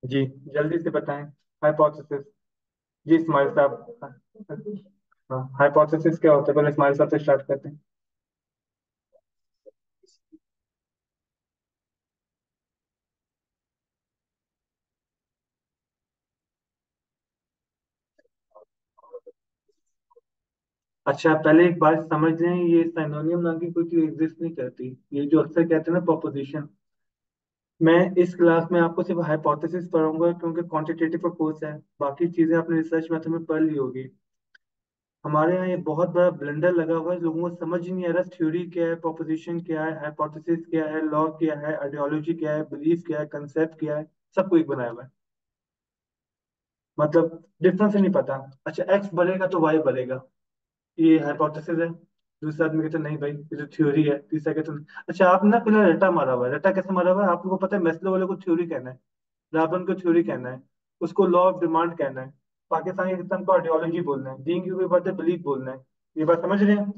जी, जल्दी से बताएं। हाइपोथेसिस। जी इस्माइल साहब। हाँ, हाइपोथेसिस क्या होता है, पहले इस्माइल साहब से स्टार्ट करते हैं। अच्छा, पहले एक बात समझ लें, ये साइनोनियम नाम की कोई चीज एग्जिस्ट नहीं करती। ये जो अक्सर कहते हैं ना प्रोपोजिशन, मैं इस क्लास में आपको सिर्फ हाइपोथेसिस पढ़ाऊंगा क्योंकि क्वांटिटेटिव कोर्स है। बाकी चीजें आपने रिसर्च मेथड में पढ़ ली होगी। हमारे यहाँ ये बहुत बड़ा ब्लेंडर लगा हुआ है, लोगों को समझ ही नहीं आ रहा थ्योरी क्या है, प्रोपोजिशन क्या है, हाइपोथेसिस क्या है, लॉ क्या है, आइडियोलॉजी क्या है, बिलीफ क्या है, कंसेप्ट क्या है। सब कुछ बनाया हुआ है। मतलब डिफरेंस ही नहीं पता। अच्छा, एक्स बढ़ेगा तो वाई बढ़ेगा, ये हाइपोथेसिस है। दूसरा आदमी कहते हैं, नहीं भाई ये तो थ्योरी है। तीसरा कहते हैं, अच्छा आप ना फिलहाल रट्टा मारा हुआ है। रट्टा कैसे मारा हुआ है, आप लोगों को पता है, मेस्लो वाले को थ्योरी कहना है, राबन को थ्योरी कहना है, उसको लॉ ऑफ डिमांड कहना है, पाकिस्तानी सिस्टम को आइडियोलॉजी बोलना है, दीन की कोई बात है बिलीफ बोलना है। ये बात समझ रहे हैं।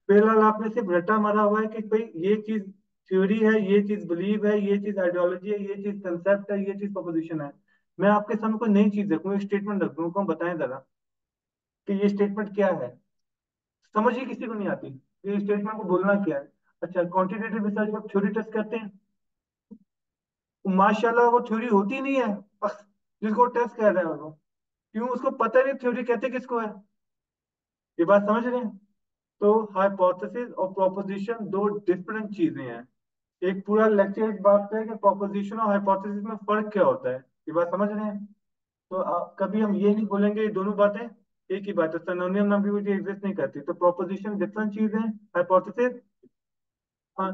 फिलहाल आपने सिर्फ रट्टा मारा हुआ है कि भाई ये चीज थ्योरी है, ये चीज बिलीव है, ये चीज आइडियोलॉजी है, ये चीज कंसेप्ट है, ये चीज प्रोपोजिशन है। मैं आपके सामने कोई नई चीज रखूँ, एक स्टेटमेंट रखूँ, बताएं जरा कि ये स्टेटमेंट क्या है। समझ ही किसी को नहीं आती ये स्टेटमेंट को बोलना क्या है। अच्छा, क्वांटिटेटिव रिसर्च में थ्योरी टेस्ट करते हैं, तो माशाल्लाह वो थ्योरी होती नहीं है। अख, जिसको टेस्ट कर रहा है वो, क्यों, उसको पता नहीं थ्योरी कहते किसको है। ये बात समझ रहे हैं। तो हाइपोथेसिस और प्रोपोजिशन दो डिफरेंट चीजें हैं। एक पूरा लेक्चर इस बात पे है कि प्रोपोजिशन और हाइपोथेसिस में फर्क क्या होता है। ये बात समझ रहे हैं। तो कभी हम ये नहीं बोलेंगे ये दोनों बातें एक ही बात है। सिनोनियम नाम की कोई चीज एग्जिस्ट नहीं करती। तो प्रोपोजिशन डिफरेंट चीज है, हाइपोथेसिस। हाँ,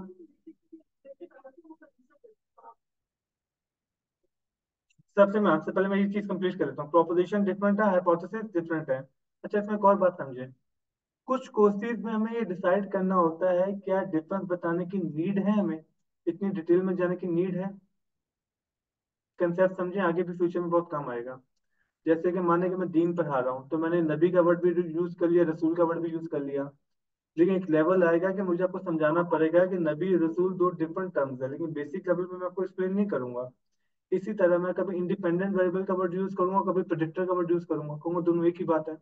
सबसे मैं आपसे पहले मैं ये चीज कंप्लीट कर लेता हूँ। प्रोपोजिशन डिफरेंट है, हाइपोथेसिस डिफरेंट है। अच्छा, इसमें एक और बात समझे। कुछ कोर्सेज में हमें ये डिसाइड करना होता है क्या डिफरेंस बताने की नीड है, हमें इतनी डिटेल में जाने की नीड है। कंसेप्ट समझे, आगे भी फ्यूचर में बहुत काम आएगा। जैसे कि माने कि मैं दीन पढ़ा रहा हूँ, तो मैंने नबी का वर्ड भी यूज कर लिया, रसूल का वर्ड भी यूज कर लिया। लेकिन एक लेवल आएगा कि मुझे आपको समझाना पड़ेगा कि नबी रसूल दो डिफरेंट टर्म्स है, लेकिन बेसिक लेवल पे मैं आपको एक्सप्लेन नहीं करूंगा। इसी तरह मैं कभी इंडिपेंडेंट वेरिएबल का वर्ड यूज करूंगा, कभी प्रेडिक्टर का वर्ड यूज करूंगा, कहूंगा दोनों एक ही बात है।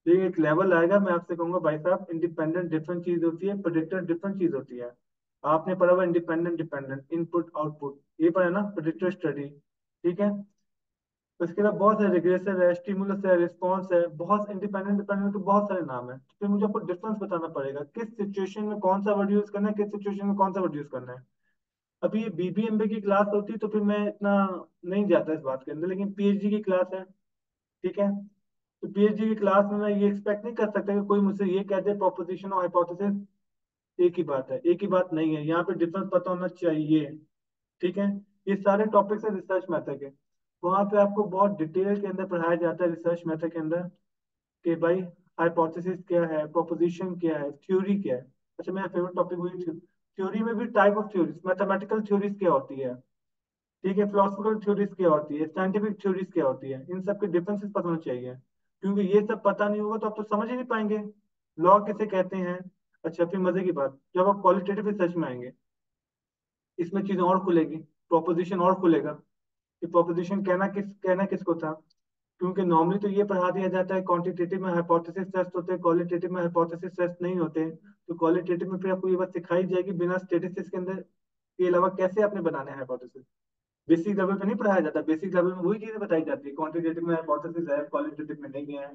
लेकिन एक लेवल आएगा, मैं आपसे कहूंगा भाई साहब इंडिपेंडेंट डिफरेंट चीज होती है, प्रेडिक्टर डिफरेंट चीज होती है। आपने पढ़ा हुआ इंडिपेंडेंट डिपेंडेंट, इनपुट आउटपुट, ये पढ़ा है ना, प्रेडिक्टर स्टडी। ठीक है। उसके बाद बहुत सारे रिग्रेसर है, स्टिमुलस है, रिस्पॉन्स है, बहुत इंडिपेंडेंट डिपेंडेंट के बहुत सारे नाम है। तो फिर मुझे आपको डिफरेंस बताना पड़ेगा किस सिचुएशन में कौन सा वर्ड यूज करना है, किस सिचुएशन में कौन सा वर्ड यूज करना है। अभी ये बीबीएमबी की क्लास होती तो फिर मैं इतना नहीं जाता इस बात के अंदर, लेकिन पीएचडी की क्लास है। ठीक है। तो पीएचडी की क्लास में मैं ये एक्सपेक्ट नहीं कर सकता कि कोई मुझसे ये कह दे प्रोपोजिशन और हाइपोथेसिस एक ही बात है। एक ही बात नहीं है, यहाँ पे डिफरेंस पता होना चाहिए। ठीक है। ये सारे टॉपिक्स है रिसर्च मेथड के। वहाँ पे आपको बहुत डिटेल के अंदर पढ़ाया जाता है रिसर्च मेथड के अंदर कि भाई हाइपोथेसिस क्या है, प्रोपोजिशन क्या है, थ्योरी क्या है। अच्छा, मेरा फेवरेट टॉपिक वही थ्योरी में भी type of theories, mathematical theories क्या होती है, ठीक है, फिलोसफिकल थ्योरीज क्या होती है, साइंटिफिक थ्योरीज क्या होती है, इन सब के डिफरेंसेस पता होना चाहिए। क्योंकि ये सब पता नहीं होगा तो आप तो समझ ही नहीं पाएंगे लॉ किसे कहते हैं। अच्छा, फिर मजे की बात, जब आप क्वालिटेटिव रिसर्च में आएंगे, इसमें चीजें और खुलेगी, प्रोपोजिशन और खुलेगा कि प्रोपोजिशन कहना किसको था। क्योंकि नॉर्मली तो ये पढ़ा दिया जाता है क्वांटिटेटिव में हाइपोथेसिस टेस्ट होते हैं, क्वालिटेटिव में हाइपोथेसिस टेस्ट नहीं होते। तो क्वालिटेटिव में फिर आपको ये बात सिखाई जाएगी बिना स्टेटिस्टिक्स के अंदर के अलावा कैसे आपने बनाने हैं हाइपोथेसिस। बेसिक लेवल पे नहीं पढ़ाया जाता, बेसिक लेवल में वही चीजें बताई जाती है, क्वांटिटेटिव में हाइपोथेसिस है, क्वालिटेटिव में नहीं है।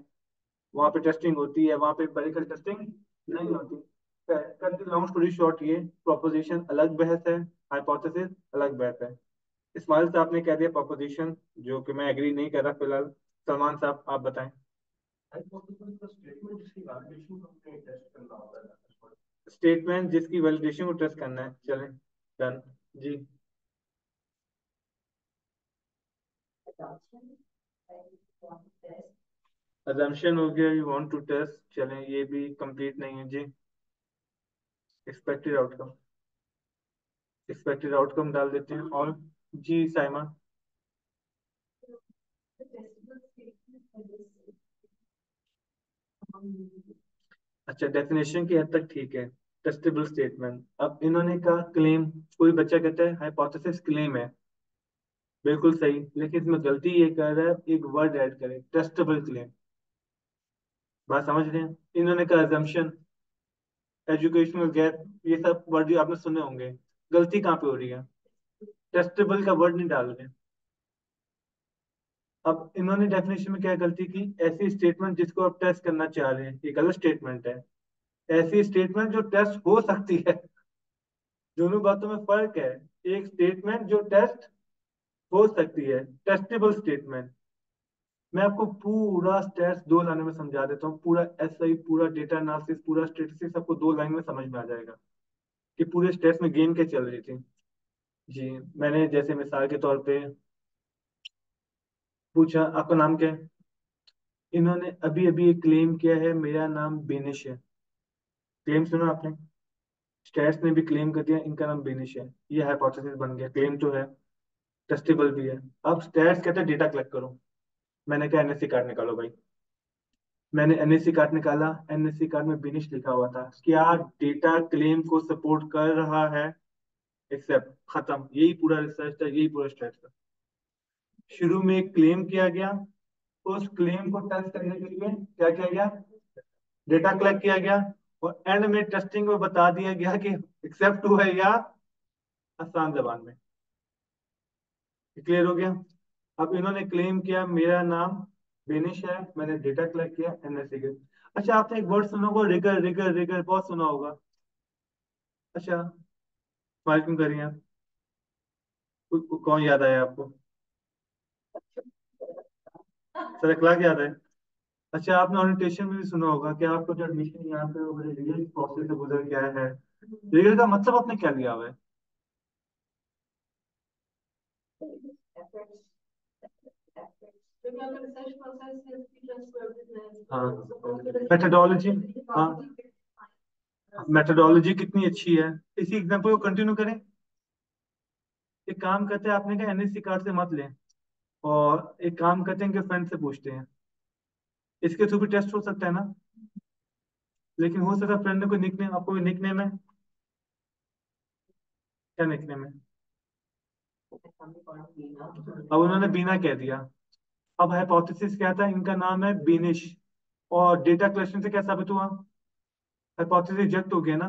वहाँ पे टेस्टिंग होती है, वहाँ पे पेरिकल टेस्टिंग नहीं होती। Cut the long story short, ये प्रोपोजिशन अलग बहस है, हाइपोथेसिस अलग बहस है। इस्माइल साहब ने कह दिया प्रोपोजिशन, जो कि मैं एग्री नहीं कर रहा फिलहाल। सलमान साहब आप बताएं। स्टेटमेंट जिसकी वैलिडेशन को टेस्ट करना है, चलें। डन। जी। अजम्पशन हो गया, यू वांट टू टेस्ट, चलें ये भी कंप्लीट नहीं है जी। एक्सपेक्टेड आउटकम, एक्सपेक्टेड आउटकम डाल देते हैं और। जी साइमा। अच्छा, डेफिनेशन की हद तक ठीक है। टेस्टेबल स्टेटमेंट, अब इन्होंने कहा क्लेम, कोई बच्चा कहता है हाइपोथेसिस क्लेम है। बिल्कुल सही, लेकिन इसमें गलती ये कर रहा है, एक वर्ड ऐड करें, टेस्टेबल क्लेम। बात समझ रहे हैं? इन्होंने कहा assumption, एजुकेशनल गैप, ये सब वर्ड जो आपने सुने होंगे। गलती कहाँ पे हो रही है? टेस्टेबल का वर्ड नहीं डाल रहे। अब इन्होंने डेफिनेशन में क्या गलती की, ऐसी स्टेटमेंट जिसको आप टेस्ट करना चाह रहे हैं, ये गलत स्टेटमेंट है। ऐसी स्टेटमेंट जो टेस्ट हो सकती है। दोनों बातों में फर्क है। एक स्टेटमेंट जो टेस्ट हो सकती है, टेस्टेबल स्टेटमेंट। मैं आपको पूरा स्टेट्स 2 लाइनों में समझा देता हूँ, पूरा एसआई, पूरा डेटा एनालिसिस, पूरा स्टेटिस्टिक्स आपको 2 लाइन में समझ में आ जाएगा कि पूरे स्टेट्स में गेम क्या चल रही थी। जी, मैंने जैसे मिसाल के तौर पे पूछा आपका नाम क्या है, इन्होंने अभी अभी एक क्लेम किया है मेरा नाम बेनिश है। क्लेम सुना आपने? स्टेट्स ने भी क्लेम कर दिया इनका नाम बेनिश है, ये हाइपोथेसिस बन गया, क्लेम तो है, टेस्टेबल भी है। अब स्टेट्स कहते हैं डेटा कलेक्ट करो। मैंने कहा एनएससी कार्ड निकालो भाई। मैंने एनएससी कार्ड निकाला, एनएससी कार्ड में बेनिश लिखा हुआ था, क्या डेटा क्लेम को सपोर्ट कर रहा है? एक्सेप्ट, खत्म, यही पूरा रिसर्च था, यही पूरा स्टेट था। शुरू में एक क्लेम किया गया, उस क्लेम को टेस्ट करने के लिए क्या किया गया? डेटा कलेक्ट किया गया, और एंड में टेस्टिंग में बता दिया गया कि एक्सेप्ट हुआ है या आसान जबान में। क्लियर हो गया? अब इन्होंने क्लेम किया मेरा नाम बेनिश है, मैंने डेटा कलेक्ट किया एनएससी के। अच्छा, आपने एक वर्ड सुना होगा, रिगर, रिगर, रिगर, बहुत सुना होगा। अच्छा, स्माइल क्यों कर रही हैं आप? कौन याद आया आपको? सर क्लास याद है? अच्छा, आपने ओरिएंटेशन में भी सुना होगा कि आपको जो एडमिशन यहाँ पे वो रियल प्रोसेस से गुजर के आया है। रियल का मतलब आपने क्या लिया हुआ है? हाँ, मेथडोलॉजी। हाँ, मेथडोलॉजी कितनी अच्छी है। इसी एग्जांपल को कंटिन्यू करें। एक काम करते हैं, आपने कहा एनएससी कार्ड से मत लें, और एक काम करते हैं कि फ्रेंड से पूछते हैं, इसके थ्रू भी टेस्ट हो सकता है ना? लेकिन हो सकता है फ्रेंड ने कोई निकनेम, आपको कोई निकनेम है? क्या निकनेम है? अब उन्होंने बीना कह दिया। अब हाइपोथेसिस क्या था, इनका नाम है बीनिश, और डेटा कलेक्शन से क्या साबित हुआ? हाइपोथेसिस रिजेक्ट हो गया ना।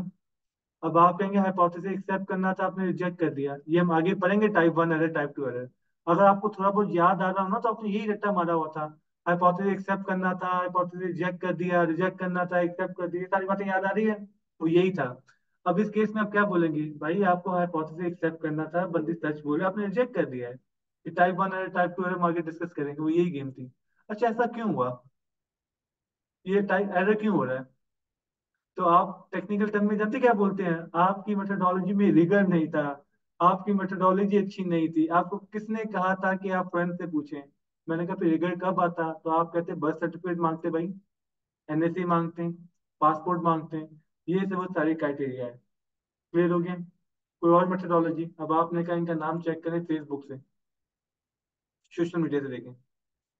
अब आप कहेंगे हाइपोथेसिस एक्सेप्ट करना था, आपने रिजेक्ट कर दिया, ये हम आगे पढ़ेंगे, टाइप 1 एरर, टाइप 2 एरर। अगर आपको थोड़ा बहुत याद आ रहा हो ना, तो आपने यही रट्टा मारा हुआ था। हाइपोथेसिस एक्सेप्ट करना था, हाइपोथेसिस रिजेक्ट कर दिया, रिजेक्ट करना था, एक्सेप्ट कर दिया, सारी बातें याद आ रही है, तो यही था। अब इस केस में आप क्या बोलेंगे, भाई आपको हाइपोथेसिस एक्सेप्ट करना था, बंदी सच बोले, आपने रिजेक्ट कर दिया है। टाइप 1 एरर, टाइप 2 एरर हम आगे डिस्कस करेंगे, वो यही गेम थी। अच्छा, ऐसा क्यों हुआ? ये टाइप एरर क्यों हो रहा है? तो आप टेक्निकल टर्म में जानते क्या बोलते हैं, आपकी मेथोडोलॉजी में रिगर नहीं था, आपकी मेथोडोलॉजी अच्छी नहीं थी, आपको किसने कहा था कि आप फ्रेंड से पूछें? मैंने कहा फिर रिगर कब आता, तो आप कहते बर्थ सर्टिफिकेट मांगते भाई, एनएससी मांगते हैं, पासपोर्ट मांगते हैं, ये सब बहुत सारी क्राइटेरिया है। क्लियर हो गया? कोई और मेथोडोलॉजी? अब आपने कहा इनका नाम चेक करें फेसबुक से, सोशल मीडिया से देखें।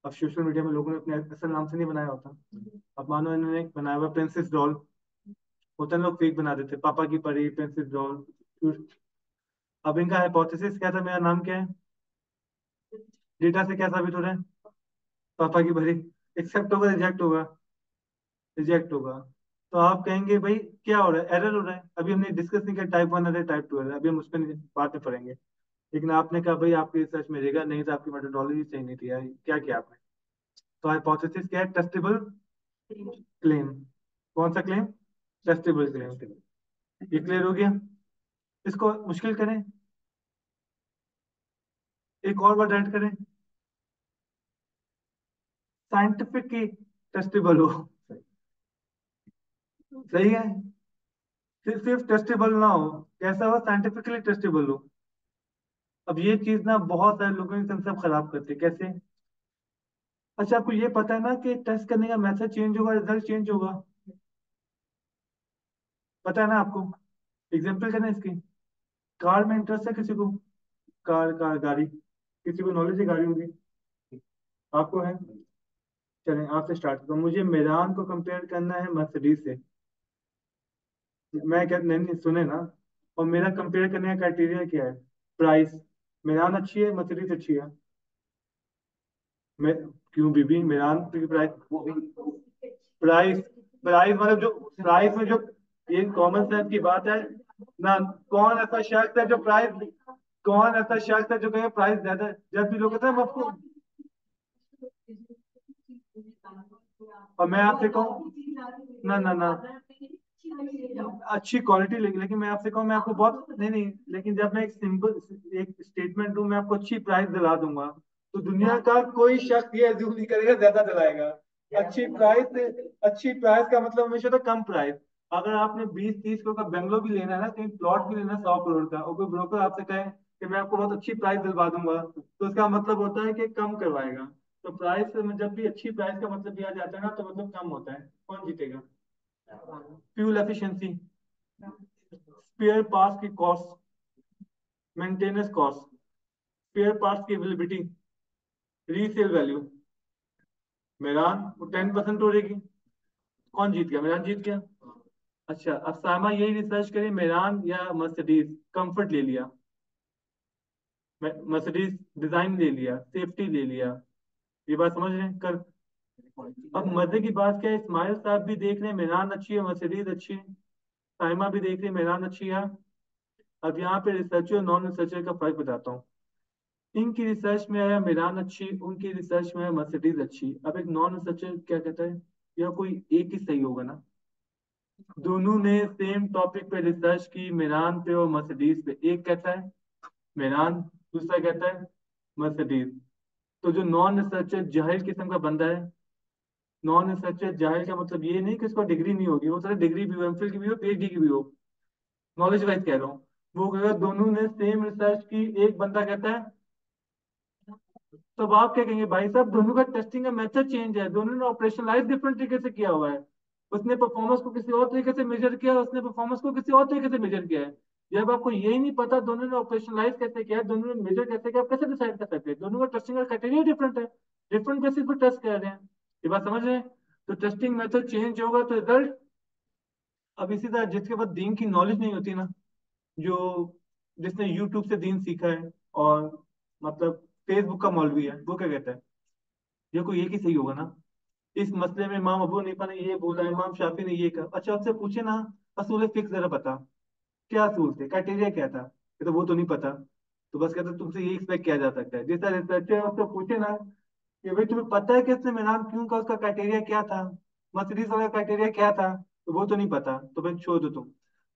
अब सोशल मीडिया में लोगों ने अपने असल नाम से नहीं बनाया होता। अब मानो इन्होंने एक बनाया हुआ प्रिंसेस डॉल, होता है ना, लोग फेक बना देते, पापा की परी, प्रिंसेस डॉल। अब इनका हाइपोथेसिस क्या था, मेरा नाम क्या है? डेटा से क्या साबित हो रहा है? पापा की परी। एक्सेप्ट होगा, रिजेक्ट होगा? रिजेक्ट होगा। तो आप कहेंगे भाई क्या हो रहा है, एरर हो रहा है। अभी हमने डिस्कस नहीं किया टाइप 1 एरर, टाइप 2 एरर, अभी हम उस पर बात में पढ़ेंगे। लेकिन आपने कहा भाई आपकी रिसर्च में रहेगा नहीं, तो आपकी मेथोडोलॉजी सही नहीं थी यार, क्या किया आपने? तो हाइपोथेसिस क्या है? Testable claim. कौन सा क्लेम? Testable claim. ये क्लियर हो गया? इसको मुश्किल करें, एक और वर्ड ऐड करें, साइंटिफिक की टेस्टेबल हो। सही है? सिर्फ टेस्टेबल ना हो, कैसा हो? साइंटिफिकली टेस्टेबल हो। अब ये चीज ना बहुत सारे लोगों की कंसेप्ट खराब करती है, कैसे? अच्छा, आपको ये पता है ना कि टेस्ट करने का मेथड चेंज होगा, रिजल्ट चेंज होगा? पता है ना आपको? एग्जाम्पल करें इसकी। कार में इंटरेस्ट है किसी को? कार, कार, गाड़ी, किसी को नॉलेज है गाड़ियों की? आपको है? चलें आपसे स्टार्ट करता हूँ। मुझे मेरान को कंपेयर करना है मर्सिडीज से। मैं क्या, नहीं नहीं, सुने ना। और मेरा कंपेयर करने का क्राइटेरिया क्या है? प्राइस। मेरान अच्छी है, मर्सिडीज अच्छी है? मैं क्यों बीबी, मेरान की प्राइस, प्राइस प्राइस मतलब जो प्राइस में जो, ये कॉमन सेंस की बात है ना। कौन ऐसा शख्स है जो प्राइस, कौन ऐसा शख्स है जो कहेगा प्राइस ज्यादा, जब भी लोग कहते हैं हम आपको, और मैं आपसे कहूँ ना ना ना, अच्छी क्वालिटी, लेकिन मैं आपसे कहूँ, मैं आपको बहुत नहीं नहीं, लेकिन जब मैं एक सिंपल एक स्टेटमेंट दूं, मैं आपको अच्छी प्राइस दिला दूंगा, तो दुनिया का कोई शख्स ये अज्यूम नहीं करेगा ज्यादा दिलाएगा। अच्छी प्राइस से, अच्छी प्राइस का मतलब हमेशा था कम प्राइस। अगर आपने 20-30 करोड़ का बंगलो भी लेना है ना, कहीं प्लॉट भी लेना है 100 करोड़ का, और कोई ब्रोकर आपसे कहे कि मैं आपको बहुत अच्छी प्राइस दिलवा दूंगा, तो उसका मतलब होता है कि कम करवाएगा। तो प्राइस में जब भी अच्छी प्राइस का मतलब दिया जाता है ना, तो मतलब कम होता है। कौन जीतेगा? फ्यूल एफिशिएंसी, स्पेयर पार्ट्स की cost, maintenance cost, spare parts की अवेलेबिलिटी, रीसेल वैल्यू। मेरान वो 10% हो रहेगी। कौन जीत गया? मेरान जीत गया। अच्छा, अब सामा यही रिसर्च करें, मेरान या मर्सिडीज। कंफर्ट ले लिया, मर्सिडीज डिजाइन ले लिया, सेफ्टी ले लिया। ये बात समझ रहे हैं कर? अब मजे की बात क्या है, इस्माइल साहब भी देख रहे हैं मेरान अच्छी है, मर्सिडीज अच्छी है, साइमा भी देख रही है मेरान अच्छी है। अब यहाँ पे रिसर्चर और नॉन रिसर्चर का फर्क बताता हूँ। इनकी रिसर्च में आया मेरान अच्छी, उनकी रिसर्च में आया मर्सिडीज अच्छी। अब एक नॉन रिसर्चर क्या कहता है? या कोई एक ही सही होगा ना? दोनों ने सेम टॉपिक पे रिसर्च की, मेरान पे और मर्सिडीज पे। एक कहता है मेरान, दूसरा कहता है मर्सिडीज। तो जो नॉन रिसर्चर जाहिल किस्म का बंदा है, नॉन रिसर्चर जाहिल का मतलब ये नहीं कि उसको डिग्री नहीं होगी, वो सारे डिग्री भी हो, एमफिल की भी हो, पीएचडी की भी हो, नॉलेज वाइज कह रहा हूँ। वो कहेगा दोनों ने सेम रिसर्च की, एक बंदा कहता है, तो अब आप क्या कहेंगे भाई साहब, दोनों का टेस्टिंग का मेथड चेंज है, दोनों ने ऑपरेशनलाइज डिफरेंट तरीके से किया हुआ है। उसने परफॉर्मेंस को किसी और तरीके से मेजर किया, उसने परफॉर्मेंस को किसी और तरीके से मेजर किया है। जब आपको यही नहीं पता दोनों ने ऑपरेशनलाइज कैसे किया है, दोनों ने मेजर कैसे किया, आप कैसे डिसाइड कर सकते हैं? दोनों का टेस्टिंग का क्राइटेरिया डिफरेंट है, डिफरेंट बेसिस पर टेस्ट कर रहे हैं। ये बात समझ रहे हैं? तो टेस्टिंग मेथड चेंज होगा तो रिजल्ट। अब इसी तरह जिसके पास दीन की नॉलेज नहीं होती ना, जो जिसने यूट्यूब से दीन सीखा है, और मतलब फेसबुक का मौलवी है, वो क्या कहता है? ये कोई एक ही सही होगा ना? इस मसले में इमाम अबू हनीफा ने ये बोला, इमाम शाफी ने ये कहा। अच्छा, आपसे पूछे ना असूल फिक्स जरा बता, क्या असूल थे, क्राइटेरिया क्या था? ये तो वो तो नहीं पता। तो बस कहते तुमसे ये एक्सपेक्ट किया जा सकता है, जैसा रिसर्चर है उससे पूछे ना कि भाई तुम्हें पता है कि इसने मेनान क्यों का, उसका क्राइटेरिया क्या था, मर्सिडीज वाला क्राइटेरिया क्या था? तो वो तो नहीं पता, तो भाई छोड़ दो तुम।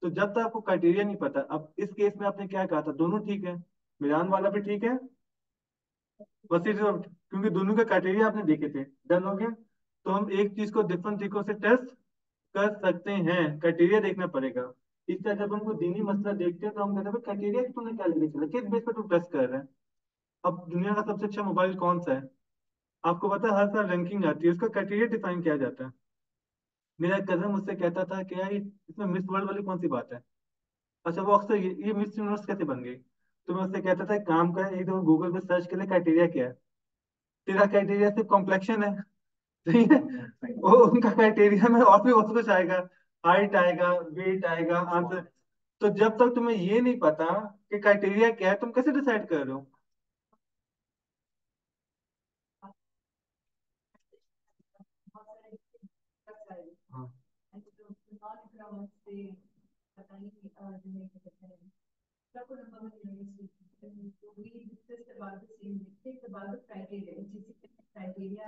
तो जब तक आपको क्राइटेरिया नहीं पता, अब इस केस में आपने क्या कहा था, दोनों ठीक है, मिलान वाला भी ठीक है, मर्सिडीज क्योंकि दोनों के क्राइटेरिया आपने देखे थे, डन हो गया। तो हम एक चीज को डिफरेंट तरीकों से टेस्ट कर सकते हैं, क्राइटेरिया देखना पड़ेगा। इस तरह जब हमको दीनी मसला देखते हैं तो हम कहते हैं क्राइटेरिया तुमने क्या लेके चला, किस बेस पर तुम टेस्ट कर रहे हैं। अब दुनिया का सबसे अच्छा मोबाइल कौन सा है? आपको पता है हर साल रैंकिंग आती है, उसका क्राइटेरिया डिफाइन किया जाता है। मेरा एक कजन मुझसे कहता था कि यार इसमें मिस वर्ल्ड वाली कौन सी बात है? अच्छा, वो अक्सर ये मिस यूनिवर्स कैसे बन गई? तो मैं उससे कहता था एक काम कर, एक दो गूगल पे सर्च कर ले क्राइटेरिया क्या है। तेरा क्राइटेरिया सिर्फ कॉम्प्लेक्शन है, सही है? वो उनका क्राइटेरिया में और भी बहुत कुछ आएगा, हाइट आएगा, वेट आएगा, आंसर। तो जब तक तुम्हें ये नहीं पता कि क्राइटेरिया क्या है, तुम कैसे डिसाइड कर रहे हो? हाँ।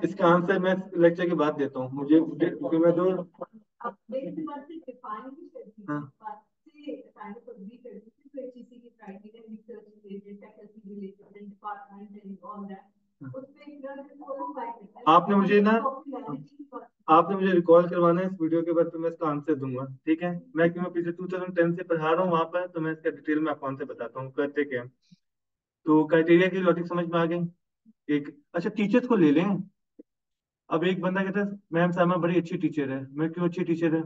इसका आंसर मैं लेक्चर के बाद देता हूँ, क्योंकि मैं जो, हाँ, आपने मुझे ना आपने मुझे रिकॉल करवाना है इस वीडियो के बाद, तो मैं इसका आंसर दूंगा, ठीक है? मैं क्यों, मैं पीछे 2010 से पढ़ा रहा हूँ वहां पर, तो मैं इसका डिटेल में आपको आंसर बताता हूँ करते क्या है। तो क्राइटेरिया की लॉजिक समझ में आ गई। एक, अच्छा टीचर्स को ले लें। अब एक बंदा कहता है मैम साहब बड़ी अच्छी टीचर है, मैं क्यों अच्छी टीचर है?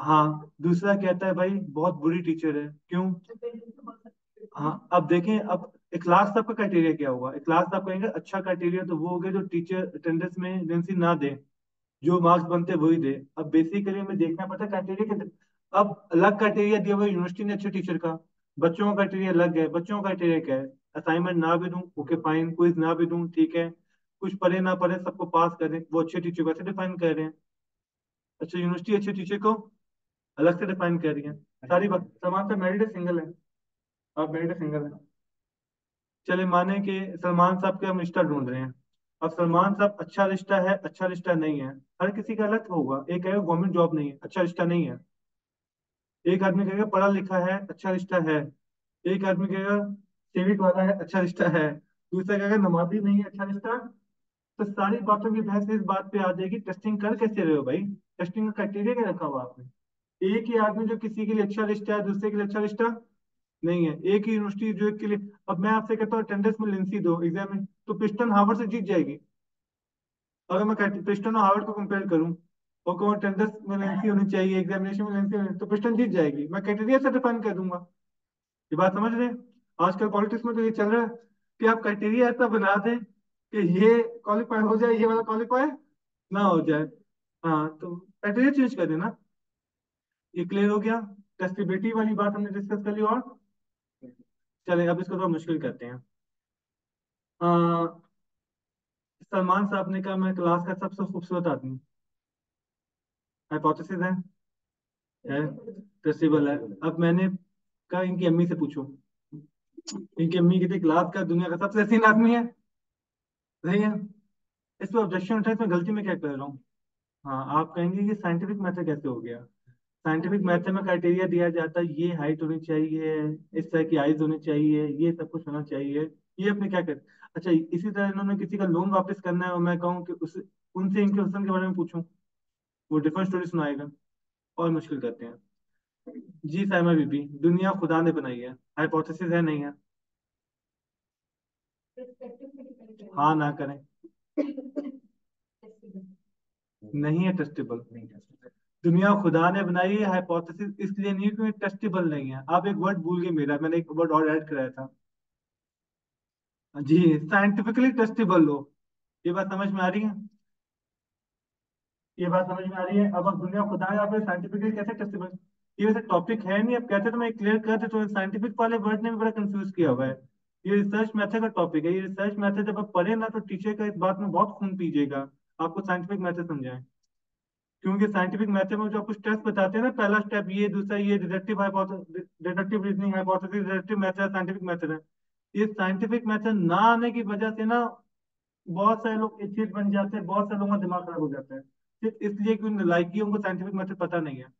हाँ, दूसरा कहता है भाई बहुत बुरी टीचर है, क्यों? हाँ, अब देखें, अब इखलास साहब का क्राइटेरिया क्या होगा? इखलास साहब कहेंगे अच्छा क्राइटेरिया तो वो हो गया जो टीचर अटेंडेंस में एजेंसी ना दे, जो मार्क्स बनते वही दे। अब बेसिकली हमें देखना पड़ता है क्राइटेरिया के। अब अलग क्राइटेरिया दिया हुआ यूनिवर्सिटी ने अच्छे टीचर का, बच्चों का क्राइटेरिया अलग है। बच्चों का क्राइटेरिया क्या है? असाइनमेंट ना भी दूं, ओके फाइन, क्विज ना भी दूं, ठीक है, कुछ पढ़े ना पढ़े सबको पास करें, वो अच्छे टीचर को ऐसे डिफाइन कर रहे हैं। अच्छा, यूनिवर्सिटी अच्छे टीचर को अलग से डिफाइन कर रही है। सारी बात, सलमान से मैरिड है सिंगल है? आप मैरिड है सिंगल है? चले माने कि सलमान साहब के हम रिश्ता ढूंढ रहे हैं। अब सलमान साहब अच्छा रिश्ता है, अच्छा रिश्ता नहीं है, हर किसी का अलग होगा। एक कहेगा गवर्नमेंट जॉब नहीं है, अच्छा रिश्ता नहीं है। एक आदमी कहेगा पढ़ा लिखा है, अच्छा रिश्ता है। एक आदमी कहेगा सिविक वाला है, अच्छा रिश्ता है। दूसरा कहेगा नमाजी नहीं है, अच्छा रिश्ता। तो सारी बातों की बहस इस बात पे आ जाएगी, टेस्टिंग कर कैसे रहे हो भाई? टेस्टिंग का क्राइटेरिया क्या रखा हुआ आपने? एक ही आदमी जो किसी के लिए अच्छा रिश्ता है, दूसरे के लिए अच्छा रिश्ता नहीं है। एक ही यूनिवर्सिटी जो एक के लिए, अब मैं आपसे कहता हूँ अटेंडेंस में लेंसी दो एग्जाम में, तो प्रिस्टन हार्वर्ड से जीत जाएगी। अगर मैं प्रिस्टन और हार्वर्ड को कंपेयर करूँ और कहूँ अटेंडेंस में लेंसी होनी चाहिए, एग्जामिनेशन में लेंसी होनी, तो प्रिस्टन जीत जाएगी। मैं क्राइटेरिया से डिफाइन कर दूंगा। ये बात समझ रहे हैं? आजकल पॉलिटिक्स में तो ये चल रहा है कि आप क्राइटेरिया ऐसा बना दें कि ये क्वालिफाई हो जाए, ये वाला क्वालिफाई ना हो जाए। हाँ, तो क्राइटेरिया चेंज कर देना। ये क्लियर हो गया? टेस्टेबिलिटी वाली बात हमने डिस्कस कर ली। और चलें अब इसको थोड़ा मुश्किल करते हैं। सलमान साहब ने कहा मैं क्लास का सबसे खूबसूरत आदमी। हाइपोथेसिस है, टेस्टेबल है। अब मैंने कहा इनकी अम्मी से पूछो। इनकी अम्मी कहती क्लास का दुनिया का सबसे हसीन आदमी है। सही है। इस पर ऑब्जेक्शन उठा, इसमें गलती मैं क्या कर रहा हूँ? हाँ, आप कहेंगे ये साइंटिफिक मेथड कैसे हो गया? साइंटिफिक मेथड में क्राइटेरिया दिया जाता है, ये हाइट होनी चाहिए, इस तरह की आइज होनी चाहिए, ये सब कुछ होना चाहिए। ये अपने क्या कर, अच्छा इसी तरह इन्होंने किसी का लोन वापस करना है और मैं कहूँ कि उस उनसे इनके हुस्न के बारे में पूछूं, वो डिफरेंट स्टोरी सुनाएगा। और मुश्किल करते हैं। जी साइमा बीबी, दुनिया खुदा ने बनाई है, हाइपोथेसिस है नहीं है? हाँ ना करें। नहीं है टेस्टेबल। दुनिया खुदा ने बनाई है, हाइपोथेसिस इसलिए नहीं क्योंकि टेस्टेबल नहीं है। आप एक वर्ड भूल गए मेरा, मैंने एक वर्ड और ऐड कराया था। जी, साइंटिफिकली टेस्टेबल हो। ये बात समझ में आ रही है? ये बात समझ में आ रही है? अब दुनिया खुदा है, आप साइंटिफिकली कैसे टेस्टेबल? ये वैसे टॉपिक है नहीं, अब कहते तो मैं क्लियर करते, तो साइंटिफिक वाले वर्ड ने भी बड़ा कंफ्यूज किया हुआ है। ये रिसर्च मेथड का टॉपिक है। ये रिसर्च मेथड जब आप पढ़े ना, तो टीचर का इस बात में बहुत खून पीजिएगा, आपको साइंटिफिक मेथड समझाएं। क्योंकि साइंटिफिक मेथड में जो कुछ टेस्ट बताते हैं ना, पहला स्टेप ये, दूसरा ये, deductive hypothesis, deductive reasoning hypothesis, deductive method, scientific method है। ये साइंटिफिक मेथड ना आने की वजह से ना बहुत सारे लोग एथियस्ट बन जाते हैं, बहुत सारे लोगों का दिमाग खराब हो जाता है, सिर्फ इसलिए कि उन लाइकियों को साइंटिफिक मेथड पता नहीं है।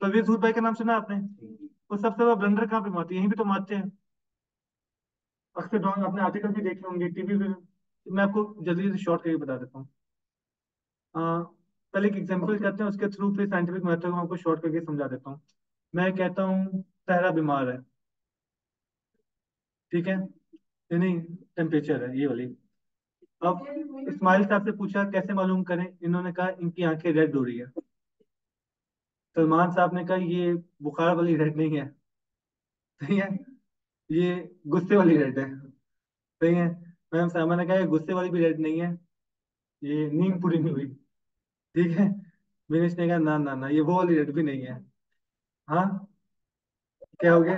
परवेज हुड भाई का नाम सुना आपने? वो सबसे बड़ा ब्लंडर कहाँ पे मारते हैं? यहीं भी तो मारते हैं। अक्सर डॉन अपने आर्टिकल भी देखे होंगे, टीवी भी। मैं आपको जल्दी से शॉर्ट करके बता देता हूँ। अ, पहले एक एग्जांपल करते हैं, उसके थ्रू फिर साइंटिफिक मेथड को आपको शॉर्ट करके समझा देता हूँ। मैं कहता हूँ सहरा बीमार है, ठीक है? नहीं नहीं, टेम्परेचर है ये वाली। अब इस्माइल साहब से पूछा कैसे मालूम करें, इन्होंने कहा इनकी आंखें रेड हो रही है। सलमान साहब ने कहा ये बुखार वाली रेड नहीं है, सही है, ये गुस्से वाली रेड है, सही है। मैम साहब ने कहा ये गुस्से वाली भी रेड नहीं है, ये नींद पूरी नहीं हुई, ठीक है। विनेश ने कहा ना ना ना, ये वो वाली रेड भी नहीं है। हाँ, क्या हो गया?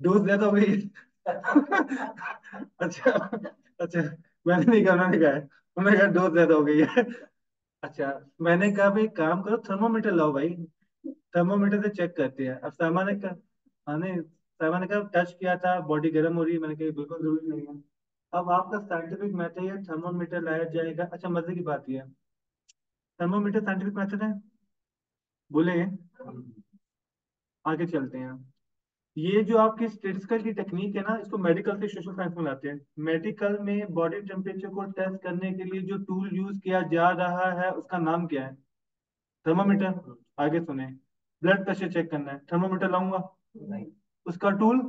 डोज ज्यादा हो गई है? अच्छा, अच्छा, मैंने नहीं कहा, मैंने कहा है, उन्होंने कहा डोज ज्यादा हो गई है। अच्छा, मैंने कहा भाई काम करो, थर्मोमीटर लाओ भाई, थर्मोमीटर से चेक करते हैं। अब सामान ने कहा, हाँ नहीं, सामान ने कहा टच किया था बॉडी गर्म हो रही है, मैंने कहा बिल्कुल जरूरी नहीं है। अब आपका साइंटिफिक मेथड है, थर्मोमीटर लाया जाएगा। अच्छा, मजे की बात यह है, थर्मोमीटर साइंटिफिक मेथड है, बोले? आगे चलते हैं। ये जो आपकी स्टेटिस्टिकल की टेक्निक है ना, इसको मेडिकल से सोशल साइंस में लाते हैं। मेडिकल में बॉडी टेम्परेचर को टेस्ट करने के लिए जो टूल यूज किया जा रहा है उसका नाम क्या है? थर्मामीटर। आगे सुने, ब्लड प्रेशर चेक करना है, थर्मामीटर लाऊंगा? नहीं। उसका टूल?